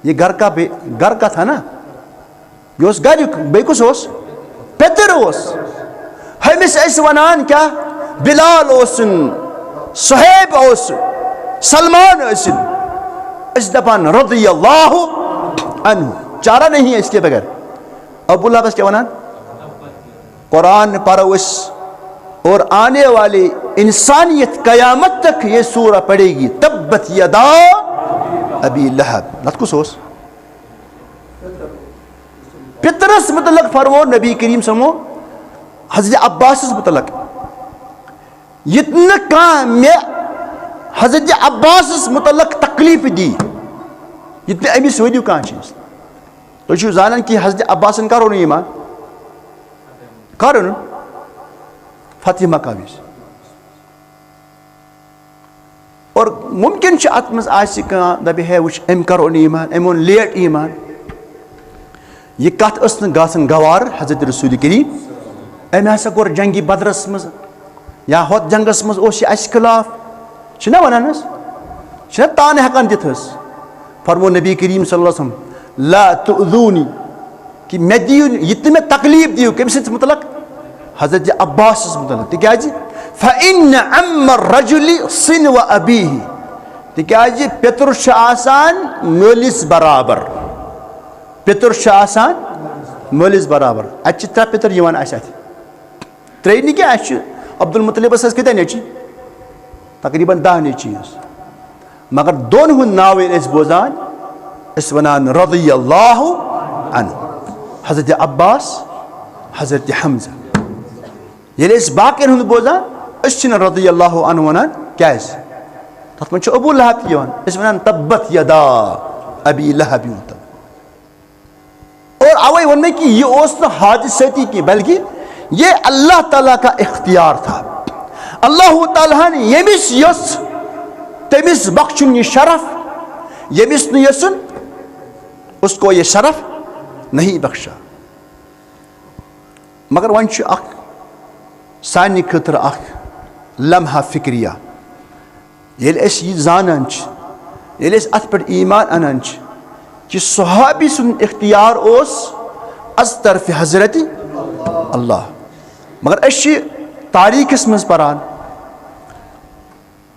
ये घर का था ना ये गरुक बेकुस पेतर हमिस वनान क्या बिलाल सुहैब सलमान दपान रज़ियल्लाहु अन्हु चारा नहीं है इसके बगैर अबू लहब क्या वनान कुरान परवश और आने वाले इंसानियत कयामत तक ये सूरा पड़ेगी तब्बत यदा अबी लहब नतकुस पितरस मुतलक फरमो नबी करीम समो हज़रत अब्बास मुतलक इतन कह मे हज़रत अब्बास मुतलक तकलीफ दी इतने अमिस वो कह तुम जान कि हज़रत अब्बास करो ईमान करो फतेह मक्का विज और मुमकिन अत मज दप है वो अम करो ईमान अम ओन लेट ईमान यह कत गासन गवार हज़रत रसूल करीम अम हसा कोर जंगी बदरस मज या होत जंगस मज खिलाफ वनान तान हेकान दित फरमो नबी करीम सल्लल्लाहु अलैहि वसल्लम ला तुअज़ूनी कि मे दियो ये मे तकलीफ दियो कम सत मुतलक हजरत अब्बास मुतलक तिकाज फ़इन अम्म रजुलि सिन व अबीही तिकाज पेतुर आसान मलिस बराबर पेतुर आसान मलिस बराबर अत त्रे पेतर यवान अस त्रे नी क्या अब्दुल मुतलिबस कत नेची तकरीबन 10 नेची मगर दोन हुंद नाव बोजान वनान रज़ियल्लाहु अन्हु हज़रत अब्बास हज़रत हमज़ा ये बाकियन हुंद बोजान रज़ियल्लाहु अन्हु वनान क्या तथ मन अबू लहब वनान तब्बत यदा अबी लहब और अवे वन कि यह हादिसती की बल्कि ये अल्लाह ताला का इख्तियार था अल्लाह ताला ने यमिस यस तमिस बख्शुन ये शरफ यमिस न यसन उसको ये शरफ नहीं बख्शा मगर वन सानि खतर लम्हा फिक्रिया ये जानान ये अत पे ईमान अनान कि सहाबी सुन इख्तियार अज तरफ हजरत अल्लाह मगर तारीखस मज परान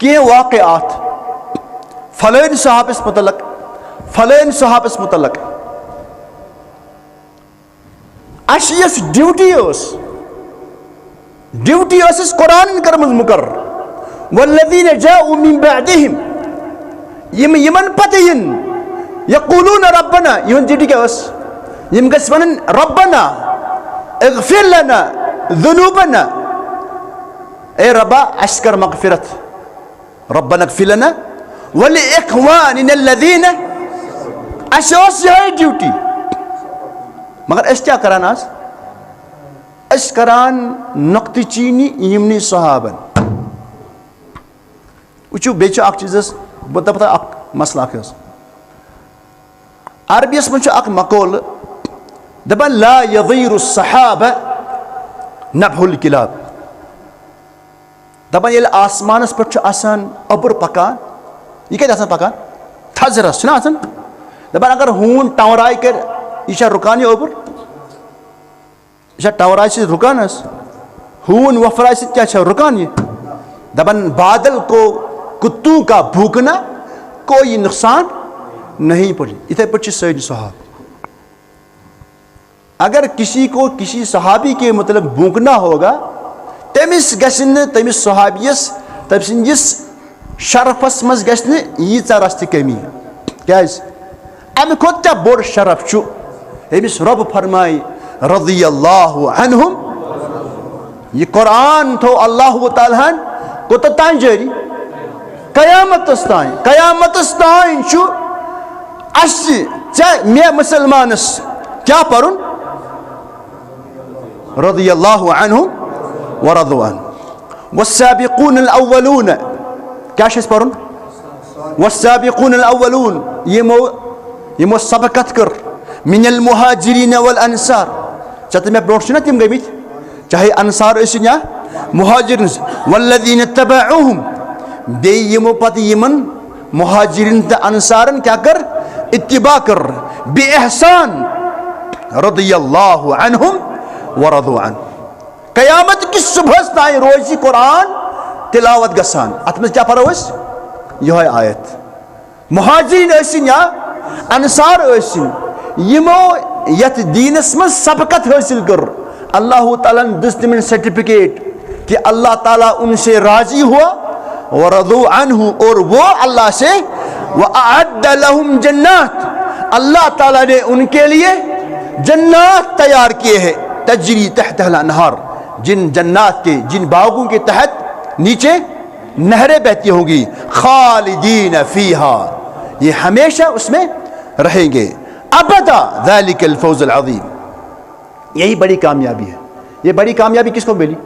कह वाक़यात फलान सहाबस मुतलक अस ड्यूटी कुरान कर्मज मुकर्रर वल्लज़ीन जाऊ मिन बअदिहिम यमन पतयन यक़ूलून रब्बना यमन ड्यूटी क्या यम गस वनन रब्बना इग़फिर लना ज़ुनूबना ए रब्बा अस्कर मग़फ़िरत रब्बना इग़फिर लना वलि इख़वानिना अल्लज़ीना अस यह ड्यूटी मगर अस क्या करान आज अस करान नक्ति चीनी यमनी सहाबन वुचु बे चीज बह दप मसला अरबियस मज मकोल दपान ला यज़ीरु सहाबा नबहुल किलाब दपान ये आसमानस पे अबुर पकान यह क्या पकान थजरस दपान अगर हून टवराय कर यह रुकान यह अबुर यह टवराय से रुकान हून वफराय से क्या रुकान यह दपान बादल को कुत्तों का भूकना कोई नुकसान नहीं पड़े इथे पे सही सहाब अगर किसी को किसी सहाबी के मतलब भूकना होगा तमिस गसन तमिस सहाबियस तम सिंदिस शरफस मज गसन यीचा रस्त कमी क्या अम खोत बोड़ शरफ यमिस रब फरमाय रज़ियल्लाहु अन्हुम ये कुरान थो अल्लाह ताला कोत तान जारी कयामतस तान मे मुसलमानस क्या परुन रज़ियल्लाहु अन्हुम व रज़ू अन्हु वस्साबिकून अल-अव्वलून क्या परुन वस्साबिकून अल-अव्वलून यमो सबकत कर मिनल मुहाजिरीन वल अंसार चत मे ब्रोट ना तिम गमित चाहे अंसार इन या मुहाजिर वल्लज़ीन तबअूहुम बे यमो पत यमन मुहाजिरिन त अंसारन क्या कर इत्तिबा कर बेएहसान रज़ियल्लाहु अन्हुम व रज़ू अन्हु क़यामत की सुबह ताई रोज़ी कुरान तिलावत गसान अत में क्या पढ़ो यह आयत मुहाजिरिन या अंसार यमो यथ दीनस में सबकत हासिल कर अल्लाह ताला दिस तिमन सर्टिफिकेट कि अल्लाह ताला उनसे राजी हुआ व रज़ू अन्हु और वो अल्लाह से व अअद्द लहुम जन्नात अल्लाह ताला ने उनके लिए जन्नात तैयार किए हैं तजरी तहतल अनहार जिन जन्नात के जिन बागों के तहत नीचे नहरें बहती होंगी खालिदीन फीहा ये हमेशा उसमें रहेंगे अबदा ज़ालिकल फौज़ुल अज़ीम यही बड़ी कामयाबी है ये बड़ी कामयाबी किसको मिली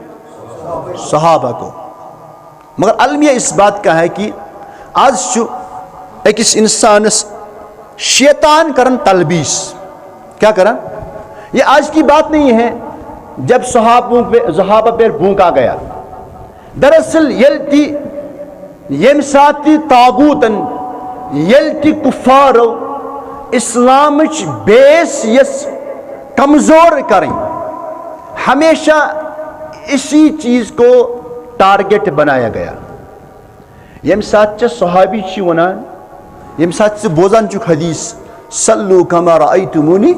सहाबा को मगर अलमिया इस बात का है कि आज एक इंसान शैतान करन तलबीस क्या करन ये आज की बात नहीं है जब सहाबा पे भूखा गया दरअसल यल्ती यमसाती तागूतन यल्ती कुफारो इस्लाम बेस यस कमज़ोर करें। हमेशा इसी चीज़ को टारगेट बनाया गया। यम साथ सहाबी वनान, यम साथ बोजान चुक हदीस सल्लू कमा रअयतुमूनी,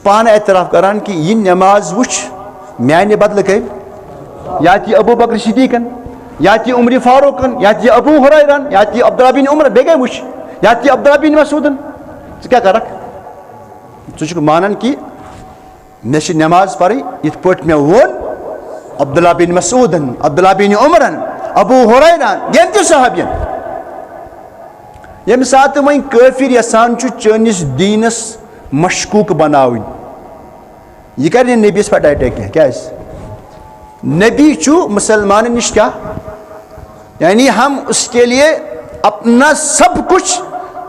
पान एतराफ़ करान कि यह नमाज वुछ म्याने बदल गए, या अबू बकर सिद्दीक़न, या उमर फारूकन, या अबू हुरैरन, या अब्दुल्लाह बिन उमर बे गए वुछ, या अब्दुल्लाह बिन मसूदन। क्या करक मानन कि मे नमाज पढ़ी इत पे मे वोन अब्दुल्लाह बिन मसूदन, अब्दुल्लाह बिन उमरन, अबू हुरैरन, यम त सहाबियन। यम साथ वह काफिर यसान चनिस दीनस मशकूक बनावन, यह कर नबीस पे अटैक क्या नबी चु मुसलमान निश क्या, यानी हम उसके लिए अपना सब कुछ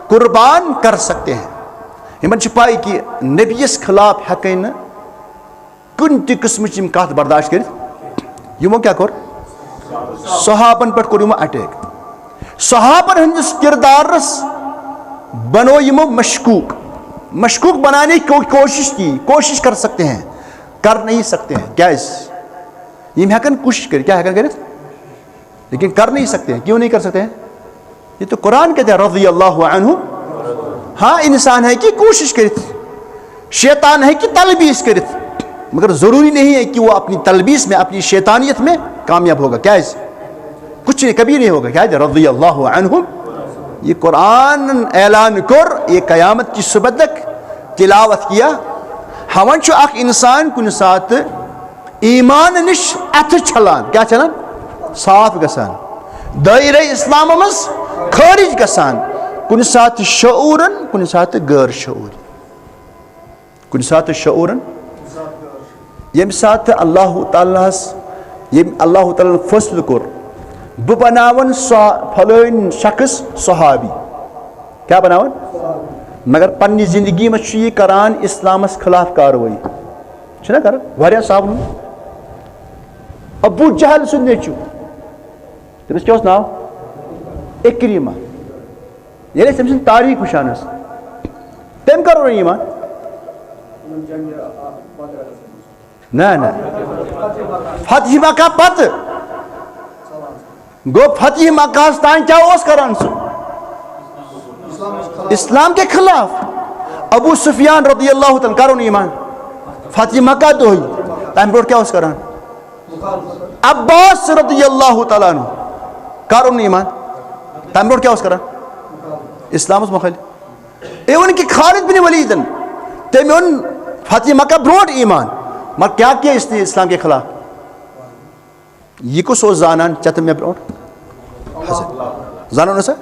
कुर्बान कर सकते हैं। इन पाई कि नबीस खिलाफ हेकन न कुन त किस्म कत बर्दाश्त कर। यमो क्या कर सहाबन पे कोर अटैक। सहाबन हंदिस किरदारस बनो यमो मशकूक। मशकूक बनाने की कोशिश की, कोशिश कर सकते हैं, कर नहीं सकते हैं। क्या यम हेकन कोशिश कर, क्या हेकन कर, लेकिन कर नहीं सकते हैं। क्यों नहीं कर सकते हैं? ये तो कुरान कहते हैं रज़ी अल्लाहु अन्हु। हाँ, इंसान है कि कोशिश कर, शैतान है कि तलबीस कर, मगर ज़रूरी नहीं है कि वो अपनी तलबीस में, अपनी शैतानियत में कामयाब होगा। क्या कुछ नहीं, कभी नहीं होगा। क्या रज़ी अल्लाहु अन्हुम, ये कुरान ऐलान कर, ये क़यामत की सुबह तक तिलावत किया। हवन अख इंसान कुन साथ ईमान निश अथ छलान, क्या चलान, साफ गसान, दायरे इस्लाम मज खारिज गसान, कुन साथ शऊरन, कुन साथ गैर शऊर, कुन साथ शऊरन। यम साथ अल्लाह ताला फैसला कोर बह बनावन फलान शख्स सहाबी, क्या बनावन, मगर पन्नी जिंदगी में यह करान इस्लामस खिलाफ कार्रवाई छना कर वारिया साहब। अबू जहल सुन नेचू, तमिस क्या नाव, इक्रिमा, ये तम तारीख वुचान तम कर ईमान ना ना फतह मक्का पत गो फतह मक्का तान क्या करान इस्लाम के खिलाफ। अबू सुफियान रज़ियल्लाहु तआला करो ईमान फतह मक्का दो तम ब्रो क्या करान। अब्बास रज़ियल्लाहु तआला करो ईमान तम ब्रो क्या करान, इस्लाम मुखालिफ। इवन कि खालिद बिन वलीदन तम ओन फतह मक्का ब्रोट ईमान, मगर क्या किया इसने इस्लाम के खिलाफ। यह कुछ जानान चत मे ब्रोट जानो ना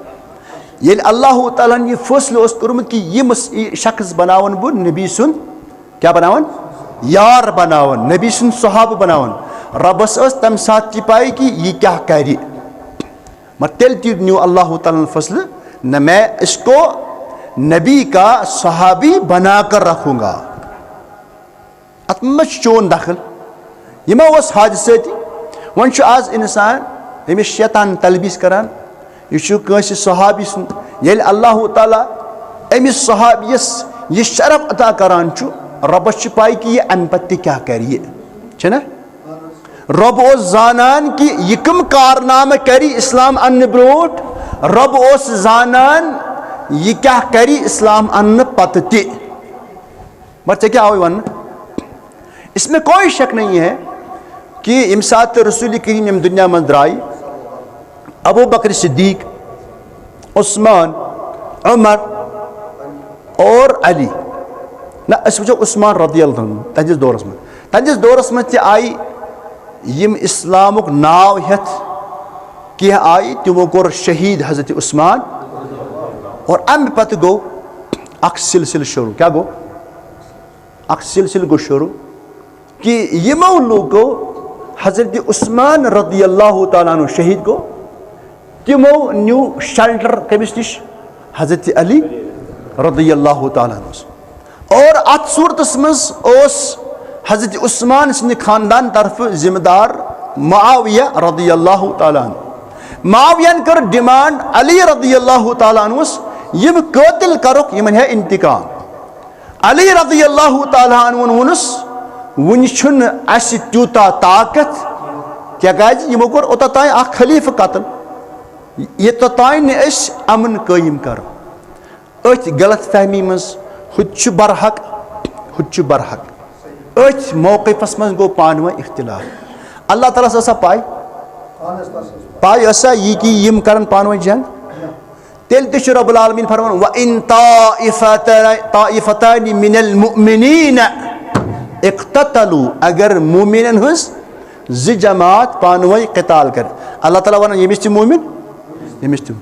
ये अल्लाह ताला ने फैसला कर्मुत कि यम शख्स बनावन बह नबी सुन क्या बनावन, यार बनावन, नबी सुन सहाब बनावन। रबस तम साथ पाई कि यह क्या कर, मगर तेल न्यू अल्लाह ताला ने फैसला, न मैं इसको नबी का सहाबी बनाकर रखूंगा। अत चोन दखल यह हादसाती। वन आज इंसान यमिस शैतान तलबीस करान, यह सहाबी सुन, ये अल्लाह ताला अमिस सहाबियस यह शरफ अता करान, रबस पाई कि यह अम पे क्या कर। रब जानान कि यह कम कारनाम करी इस्लाम अन्न ब्रोट, रब जानान यह क्या करी इस्लाम अन्न पत ते। मगर क्या आव वन, इसमें कोई शक नहीं है कि इम साथ रसूल करीम यम दुनिया में द्राई, अबू बकर सिद्दीक, उस्मान, उमर और अली ना वो उस्मान रज़ियल्लाहु अन्हु तहदिस दौरस में आई यम इस्लामुक नाव हेथ क्या आई, तमो कोर शहीद हजरत उस्मान। और अम पत गो अख सिलसिल शुरू, क्या गो अख सिलसिल गो शुरू कि यमो लोगो हजरत उस्मान रज़ियल्लाहु ताला अन्हु शहीद गो, तिमो न्यू शेल्टर कमिस निश हजरत अली रज़ियल्लाहु ताला अन्हु। और अत सूरतस मज हजरत उस्मान सिंध खानदान तरफ जिम्मेदार मुआविया रज़ियल्लाहु ताला अन्हु। मुआवियन कर डिमांड अली रज़ियल्लाहु ताला अन्हु यम कातिल करुक यमन है इंतकाम। अली रज़ियल्लाहु ताला अन्हु वुनस वन छुन अस त्यूता ताकत क्या यमो कोर ओततान अख खलीफ कत्ल ये तोतान अमन कायम कर अथ गलत फहमी मज हुच बरहक हुच बरहक अथ मौक़िफ़स मज गो पान वन इख्तिलाफ अल्लाह ताला सा पाय पाय ऐसा ये कि यम करन पान वन जंग तेल तिश रब्बुल आलमीन फरमान व इन ताइफतानि मिनल मुमिनीन इक्ततलू अगर मोमिनन हस ज जमात पान वन क़िताल कर अल्लाह ताला वन यमिस ति मोमिन यमिस ति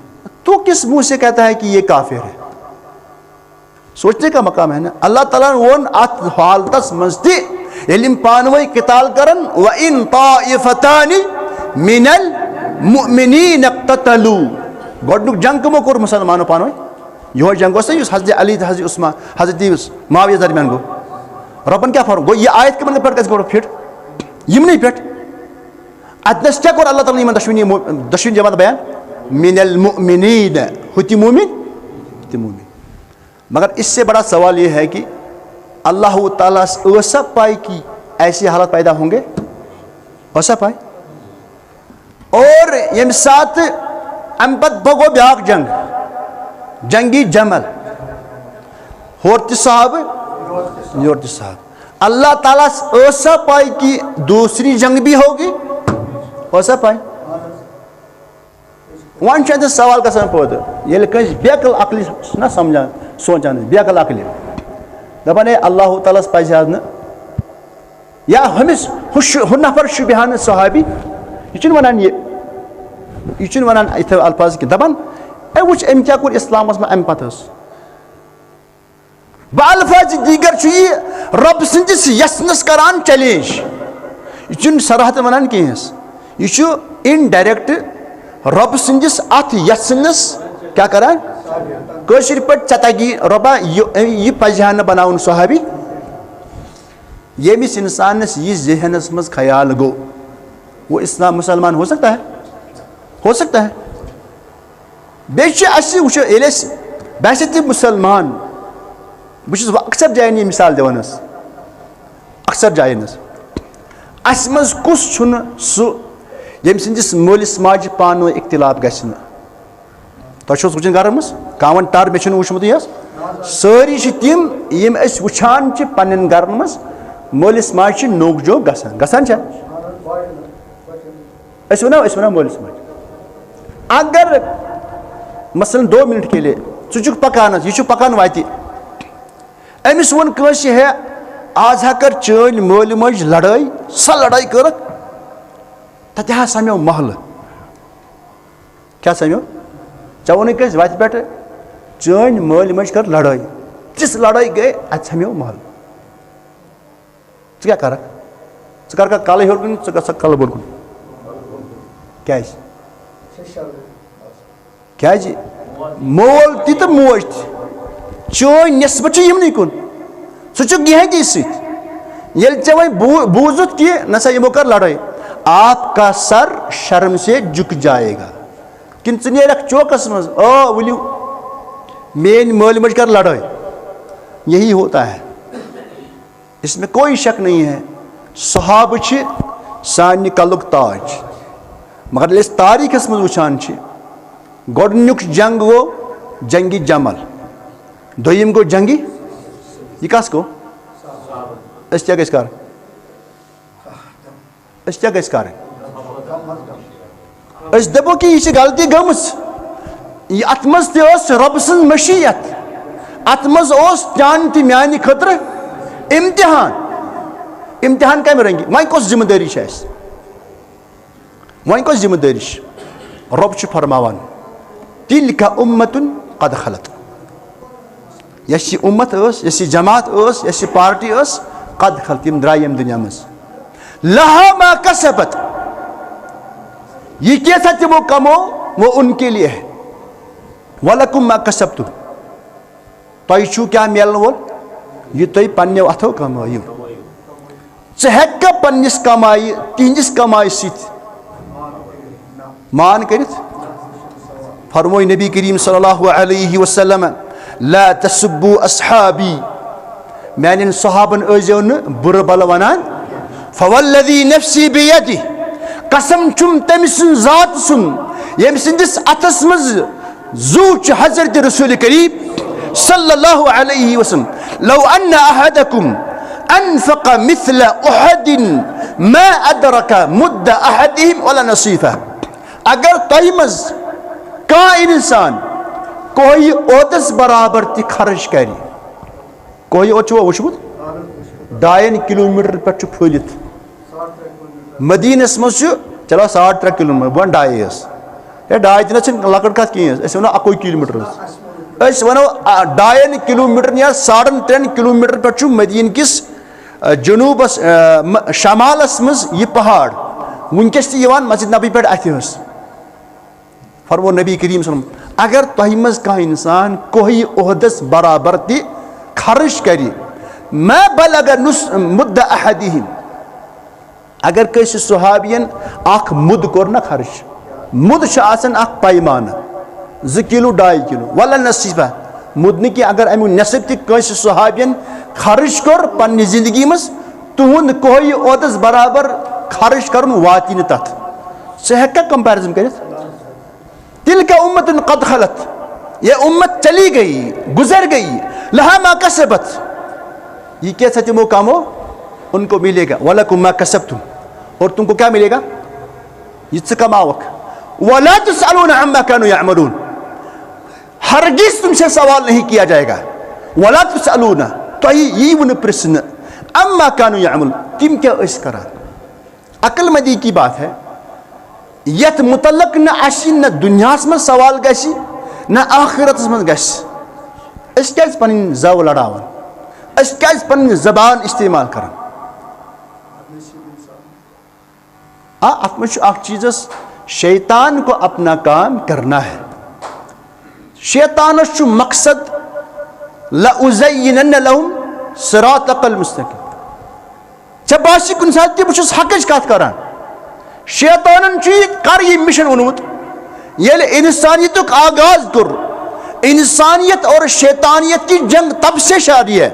तो किस मुंह से कहता है कि ये काफिर है? सोचने का मकाम है ना। अल्लाह ताला वन अत हालतस मस्ती यलिम पान वन क़िताल करन व इन ताइफतानि मिनल मुमिनीन इक्ततलू गोडनुक जंग कमो कोर मुसलमानों पान वन यो जंग वस हज़रत अली हज़रत उस्मान हज़रत मुआविया दरमियान गो रबन क्या फरमाया गो ये आयत के मन पर कस गो फिट यम नहीं फिट अदनस क्या कोर अल्लाह ताला ने दशवीन जमात बयान मिनल मुमिनीन हुति मोमिन। मगर इससे बड़ा सवाल ये है कि अल्लाह ताला ऐसा पाए कि ऐसी हालत पैदा होंगे ऐसा पाए और यम साथ अम्पत भगो ब्याक जंग जंगी जमल होरत साहब अल्लाह ताला ऐसा पाए कि दूसरी जंग भी होगी ऐसा पाए वन सवाल का पौध ये कस बेकल अकल ना समझान सोचान बेकल अकल दपान है अल्लाह ताला पज न या हमिस हु नफर शुबिहान सहाबी यह वनान यह वनान इत अल्फाज कि दपान ए वो अम क्या कोर इस्लामस में अम पत बाल्फाज दीगर रब सस यसनस करान चैलेंज यह सराहत वनान कहें यह इनडायरेक्ट रब सस अत यसनस क्या करान कशिर पे चतगी रबा यह पजहा न बनाउन सहाबी यमिस इंसानस यह जहनस मज ख्याल गो वो इस्लाम मुसलमान हो सकता है बेच बस ति मुसलमान बहुत अक्सर जायन यह मिसाल दिवान अक्सर जायन अस मज कुस सह यम सस मोलिस माज पान वन इख्तिलाफ गि तुम वो घर मज कावन टर मे वुचमुत यह सारी तिम यम वुचान पन्न घर मज मोलिस माज नोक जोक गसान वनो मोलिस माज अगर मसलन 2 मिनट के लिए चुक पकान यह पकान वात अमिस वो कंस है आज हा कर चन मोल मज लड़ाई सा लड़ाई कर तत समेव महल क्या समेव चे वो कस वत पे चन मोल मज कर लड़ाई जिस लड़ाई गए अत समेव महल क्या कर कल हेर कुन कल बोन कुन क्या मोल तो मोज चन नस्बत यमन कुन सह गहती सह चे वो बूजुत कि नसा यमो कर लड़ाई आपका सर शर्म से झुक जाएगा कि चौकस मज वलियो मेन मोल मज कर लड़ाई यही होता है इसमें कोई शक नहीं है। सहाब सान कलुक ताज मगर तारीखस मज वुचान गोडनुक जंग गो जंगी जमल दोयम गो जंगी यह कस गो क्या कर दपो कि यह गलती गमस अत मज रब सं मशीयत अत मज चान ति म्यान खतर इम्तिहान कम रंगी वह कस जिम्मेदारी वह कस जिम्मेदारी रब फरमावान तिलका उम्मतुन कद खलत यस उम्मत यस जमात यस पार्टी कद खलत यम द्राय यम दुनिया मज लहा मा कसबत यह कैसा वो कमो वो उनके लिए है वलकुम मा कसबतु तुम क्या मिलन वोल यह तुम पन्ने अथो कमायु हेक पन्निस कमाई तिहंदिस कमाई सत मान कर फरमोय नबी करीम सल्लल्लाहु अलैहि वसल्लम ला तसब्बु अस्हाबी मान सहाबन ऐजो न बुर बल वनान फवल्लज़ी नफ्सी बियदि कसम छुम तम सुन जात सुन यम सिंदिस अतस मज जू च हजरत रसूल करीम सल्लल्लाहु अलैहि वसल्लम लौ अन्न अहदकुम अनफक़ मिस्ल उहदिन मा अदरक मुद्द अहदिहिम वला नसीफा अगर तोह मज का इंसान कोई ओदस बराबर ति खर्च कर कोई ओचो वुचमुत 2.5 किलोमीटर पे फुलित मदीनस मज चलो 3.5 किलोमीटर बन 2.5 या 2.5 लकट कत कहें वो 1 किलोमीटर वो 2.5 किलोमीटर या 3.5 किलोमीटर पे मदीन किस जनूबस शमालस मज यह पहाड़ वनकस मस्जिद नबी पे अथ फरमो नबी करीम सल्लल्लाहु अगर तोह मज कह इंसान कोई ओहदस बराबर ति खर्च कर मैं बल अगर मुद्द अहदिहिम अगर कैसे सुहाबियन अख मुद कोर ना खर्च मुद पैमान 2 किलो 2.5 किलो वला नसीफा मुद न कि अगर अमु नसब तैसे सुहाबियन खर्च कोर पन्नी जिंदगी मज तुहद कोई ओहदस बराबर खर्च कर वाति तथ सह हेक्का कंपेरिजन कर तिल का उम्मत कद खलत यह उम्मत चली गई गुजर गई लहा मा कसबत ये कैसा तुमो कामो उनको मिलेगा वलकुम मा कसबतुम और तुमको क्या मिलेगा ये कमावक वला तुसअलूना अम्मा कानू यअमलून हरगिज तुमसे सवाल नहीं किया जाएगा वला तुसअलूना तो ये वन प्रश्न अम्मा कानू यअमलून तिम क्या इस करा अक्लमंदी की बात है यथ मुतल्लक न आशी न दुनियास में सवाल गसी न आखिरत में गस क्या पन जव लड़ावन क्या पन जबान इस्तेमाल कर अत में चीज़ शैतान को अपना काम करना है शैतानस मकसद लउज़य्यिनन्न लहुम सिरातकल मुस्तकीम बासी कुन सात बस हकच कत कर शैतानन कर यह मिशन वोनमुत ये इंसानियत आगाज कर इंसानियत और शैतानियत की जंग तब से शादी है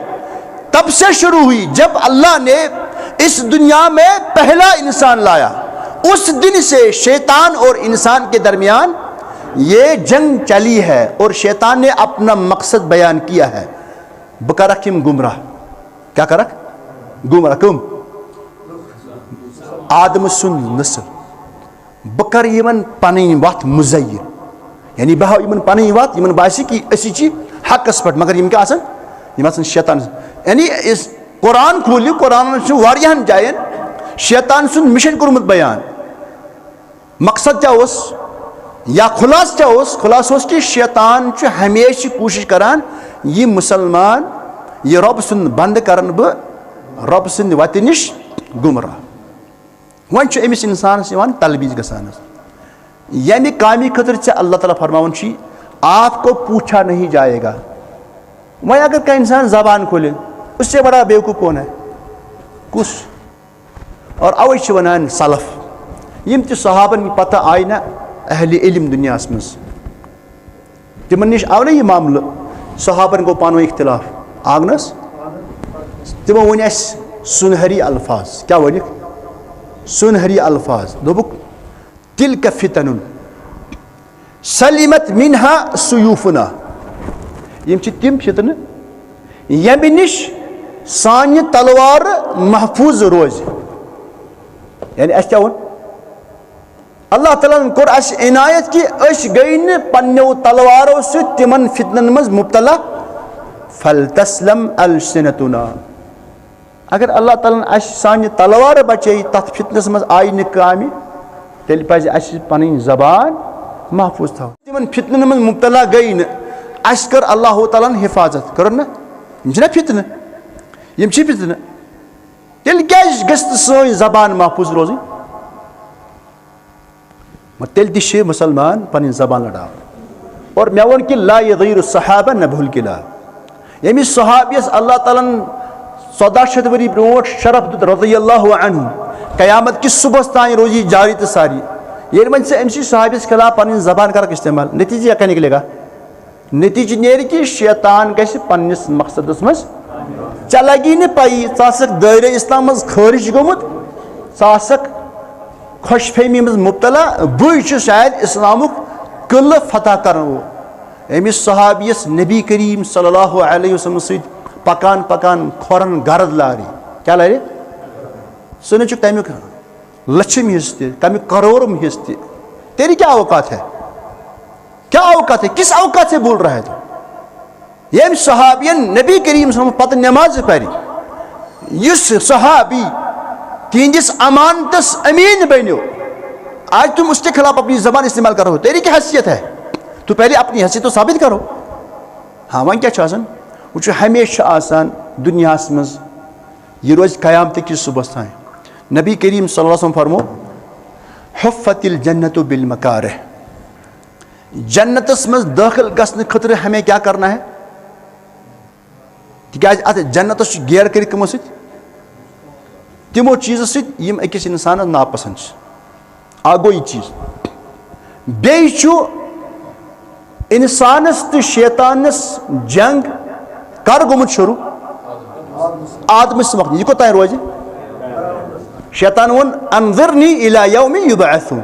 तब से शुरू हुई जब अल्लाह ने इस दुनिया में पहला इंसान लाया उस दिन से शैतान और इंसान के दरमियान ये जंग चली है और शैतान ने अपना मकसद बयान किया है बकरकिम गुमराह क्या करक गुमराह कुम आदम सुन नस्ल बकर यमन पन वत मुज़य्यन यानी बह यमन पन वत यमन बासी कि असी हकस पे मगर यम क्या आसन शैतान यानी इस कुरान खोलियो कुरान वारियाहन जायन शैतान सुन मिशन कोरमुत बयान मकसद क्या उस या खुलास क्या उस खुलास उस कि शैतान हमेशा कोशिश करान ये मुसलमान ये रब सुन बंद करन ब रब सुन वत निश गुमराह वन अमिस इंसान तलबीज गसान यानी कामी खतर अल्लाह ताला फरमावन आपको पूछा नहीं जाएगा वह अगर का इंसान जबान खोले उससे बड़ा बेवकूफ़ कौन है कुछ और अवश्य वनान सलफ यम सहाबन पता आई ना अहल इल्म दुनिया मज तिमन निश आव ना यह मामल सहाबन को पानो इख्तिलाफ आगनस तमो वन सुनहरी अल्फाज क्या वन सुनहरी अल्फाज दोबुक तिल का फितनुन सलिमत मिनहा सुयूफना यम तिम फितन यम निश सान तलवार महफूज रोज यानी क्या वो अल्लाह ताला कोर अस इनायत कि अस गई न पन्नो तलवारों से तिमन फितनन मज मुब्तला फलतस्लम अलसिनतुना अगर अल्लाह ताला अस सान तलवार बचे तथ फितनस मज आई न कामि तेल पज अस पन जबान महफूज था तिमन फितनन मज मुब्तला गई न अस कर अल्लाह ताला हिफाजत कर ना फितन यम फितन तेल क्या गई जबान महफूज रोज तेल तह मुसलमान पन जबान लड़ा और मे वो कि ला यग़ीरु सहाबा न भूल किला यमिस सहाबियस अल्लाह ताला 1400 वरी ब्रोट शरफ दुत रज़ियल्लाहु अन्हु क़यामत किस सुबह तान रोजी जारी तो सारी ये मन से अमसी सहाबियस खिलाफ पन जबान कर इस्तेमाल नतीजा क्या निकलेगा नतीज नेर कि शैतान गस पन्निस मकसदस मज चा लगी न पाई षक दायरे इस्लाम मज खारिज गोमुत षक खुशफहमी मज मुब्तला बुझ शायद इस्लामुक किल फतह कर अमिस सहाबियस नबी करीम सल्लल्लाहु अलैहि वसल्लम सहित पकान पकान खोरन गरद लारी क्या लारे सुन चुक तमिक लक्ष्म हिस्स तमिक करोड़म हिस्स तेरी क्या औकात है, क्या औकात है, किस औकात से बोल रहा है तो ये सहाबियन नबी करीम पत नमाज परि इस सहाबी तिंदिस अमानतस अमीन बनो आज तुम उसके खिलाफ अपनी जबान इस्तेमाल करो तेरी क्या हैसियत है, तो पहले अपनी हैसियत तो साबित करो। हाँ वन क्या वो हमेशा आसान दुनिया मज यह रोज क़यामत किस सुबह तान नबी करीम सल्लल्लाहु अलैहि वसल्लम फरमो हुफ़्फ़तिल जन्नतु बिल मकारिह जन्नतस मज दाखिल गसन खतर हमें क्या करना है तिकाज अत जन्नतस गेर कर कमो तिमो चीज़ों सम अकिस इंसान नापसंद आगो यह चीज़ बेचु इंसानस तो शैतानस जंग कर गोमुत शुरू आदमस वक्त यह कोतान रोज शैतान वोन अंज़िरनी इला यौमि युबअसून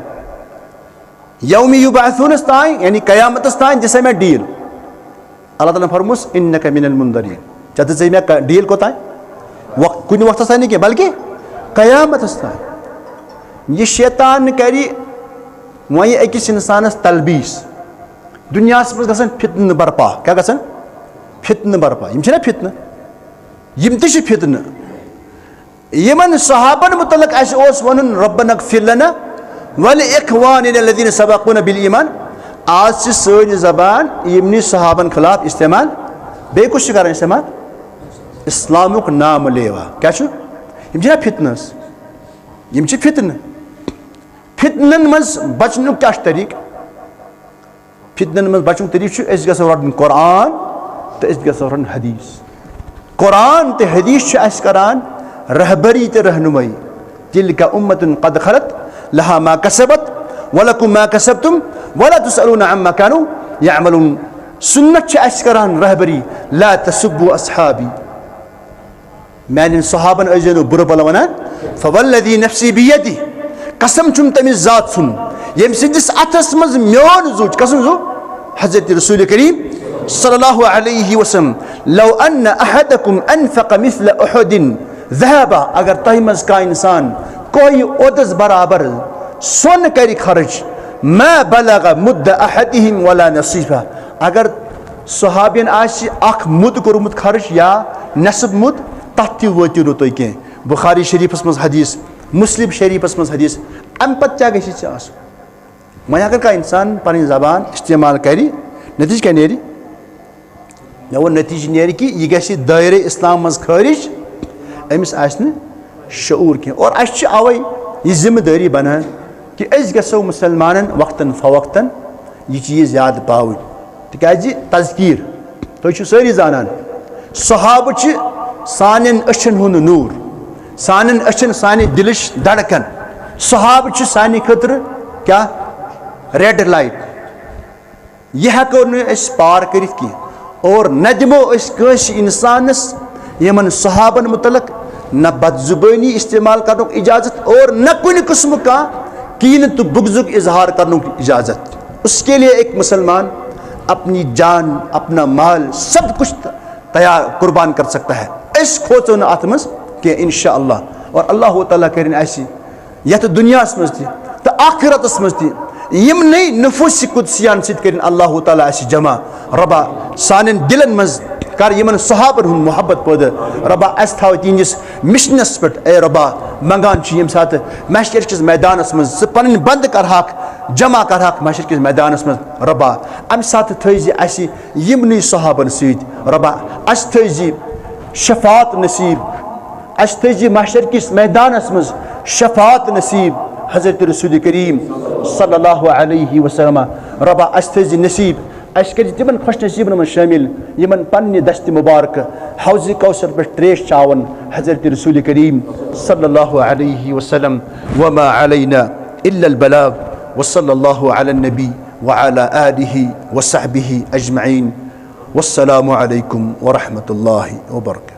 यौमि युबअसूनस तान यानी क़यामतस तान जिसे मैं डील अल्लाह ताला फरमुस इन्नका मिनल मुंदरीन जद से मैं डील कोतान वक्त कुन वक्त तान नहीं बल्कि क़यामतस तान यह शैतान करी वही अकिस इंसानस तलबीस दुनिया मज गसन फितन बर्पा क्या गसन फितन बर्पा यम छना फितन यम ति फितन यमन सहाबन मुतलक अस वन रब्बना इग़फिर लना वल इख्वानिना लज़ीना सबक़ूना बिल ईमान आज से सन ज़बान यमनी सहाबन खिलाफ इस्तेमाल बे कुछ कर इस्तेमाल इस्लामुक नाम लेवा क्या यम छना फितनस यम छ फितन फितनन मज बचनु क्या तरीक फितनन मज बचनु तरीक गो रटन कुरान तो गो रटन हदीस कुरान तो हदीस करान रहबरी तो रहनुमाई तिलका उम्मतुन कद खलत लहा मा कसबत वलकुम मा कसबतुम वला तुसअलूना अम्मा कानू यअमलून सुन्नत करान रहबरी ला तसुब्बु अस्हाबी मैंने सहाबन अजनो बुर बल वनान फवल्लज़ी नफ्सी बियदी कसम चुम तमिस जात सुन यम सिंदिस अथस मज म्योन जुज कसम जो हजरत रसूल करीम सल्लल्लाहु अलैहि वसल्लम लौ अन्न अहदकुम अनफक़ मिस्ल उहुदिन ज़हबा अगर तह मज का इंसान कोई ओदस बराबर सोन कर खर्च मा बलग मुद्द अहदिहिम वला नसीफा अगर सहाबियन आसि अख मुद कोरमुत खर्च या नसब मुद तथ वोतिव नो तुह कह बुखारी शरीफस मज हदीस मुस्लिम शरीफस मज हदीस अम पत क्या गि वह अगर का इंसान पन जबान इस्तेमाल कर नतीज क्या नेरी मे वो नतीज नेरी कि यह गि दायरे इस्लाम मज खारिज अमिस आसन शऊर कह और अवे यह जिम्मेदारी बनान कि गो मुसलमान वक्तन फवक्तन यह चीज़ याद पाव तिकाज तज़कीर तुम सारी जानान सहाब सान अछन हुंद नूर सान अछन सान दिलच धड़कन सहाब सान खतर क्या रेड लाइट यह हेको पार कर और न दिमो इंसानस यमन सहाबन मुतलक न बदजुबानी इस्तेमाल कर इजाज़त और न कुन किस्म का कीन तो बुग़्ज़ुक इजहार करने की इजाज़त। उसके लिए एक मुसलमान अपनी जान अपना माल सब कुछ तैयार कुर्बान कर सकता है इस खोचो न अत मज कि इंशाअल्लाह और अल्लाह ताला कर यथ दुनिया मज तो आखिरतस मज यम नई नफूस कुदसियान सत अल्लाह ताला जमा रबा सान दिलन मज कर यमन सहाबन हुन मोहब्बत पैदा रबा अस थो तिंदिस मिशनस पे ए रबा मंगान यम सात महशर किस मैदानस मज पन बंद करहाक जमा करहाक महशर किस मैदानस मज रबा अम सात थी अस यमन सहाबन सत रबा अस थी शफात नसीब अस थी महशर किस मैदानस मज शफात नसीब हजरत रसूल करीम सल्लल्लाहु अलैहि वसल्लम रबा अस थी नसीब अस कर तिमन खुश नसीबन में शामिल यमन पन्ने दस्त मुबारक हौज़ कौसर पे त्रेश चावन हजरत रसूल करीम सल्लल्लाहु अलैहि वसल्लम वमा अलैना इल्लल बलाग वसल्लल्लाहु अला नबी व अला आलिहि व सहबिहि अजमईन वस्सलामु अलैकुम व रहमतुल्लाहि व बरकातहू।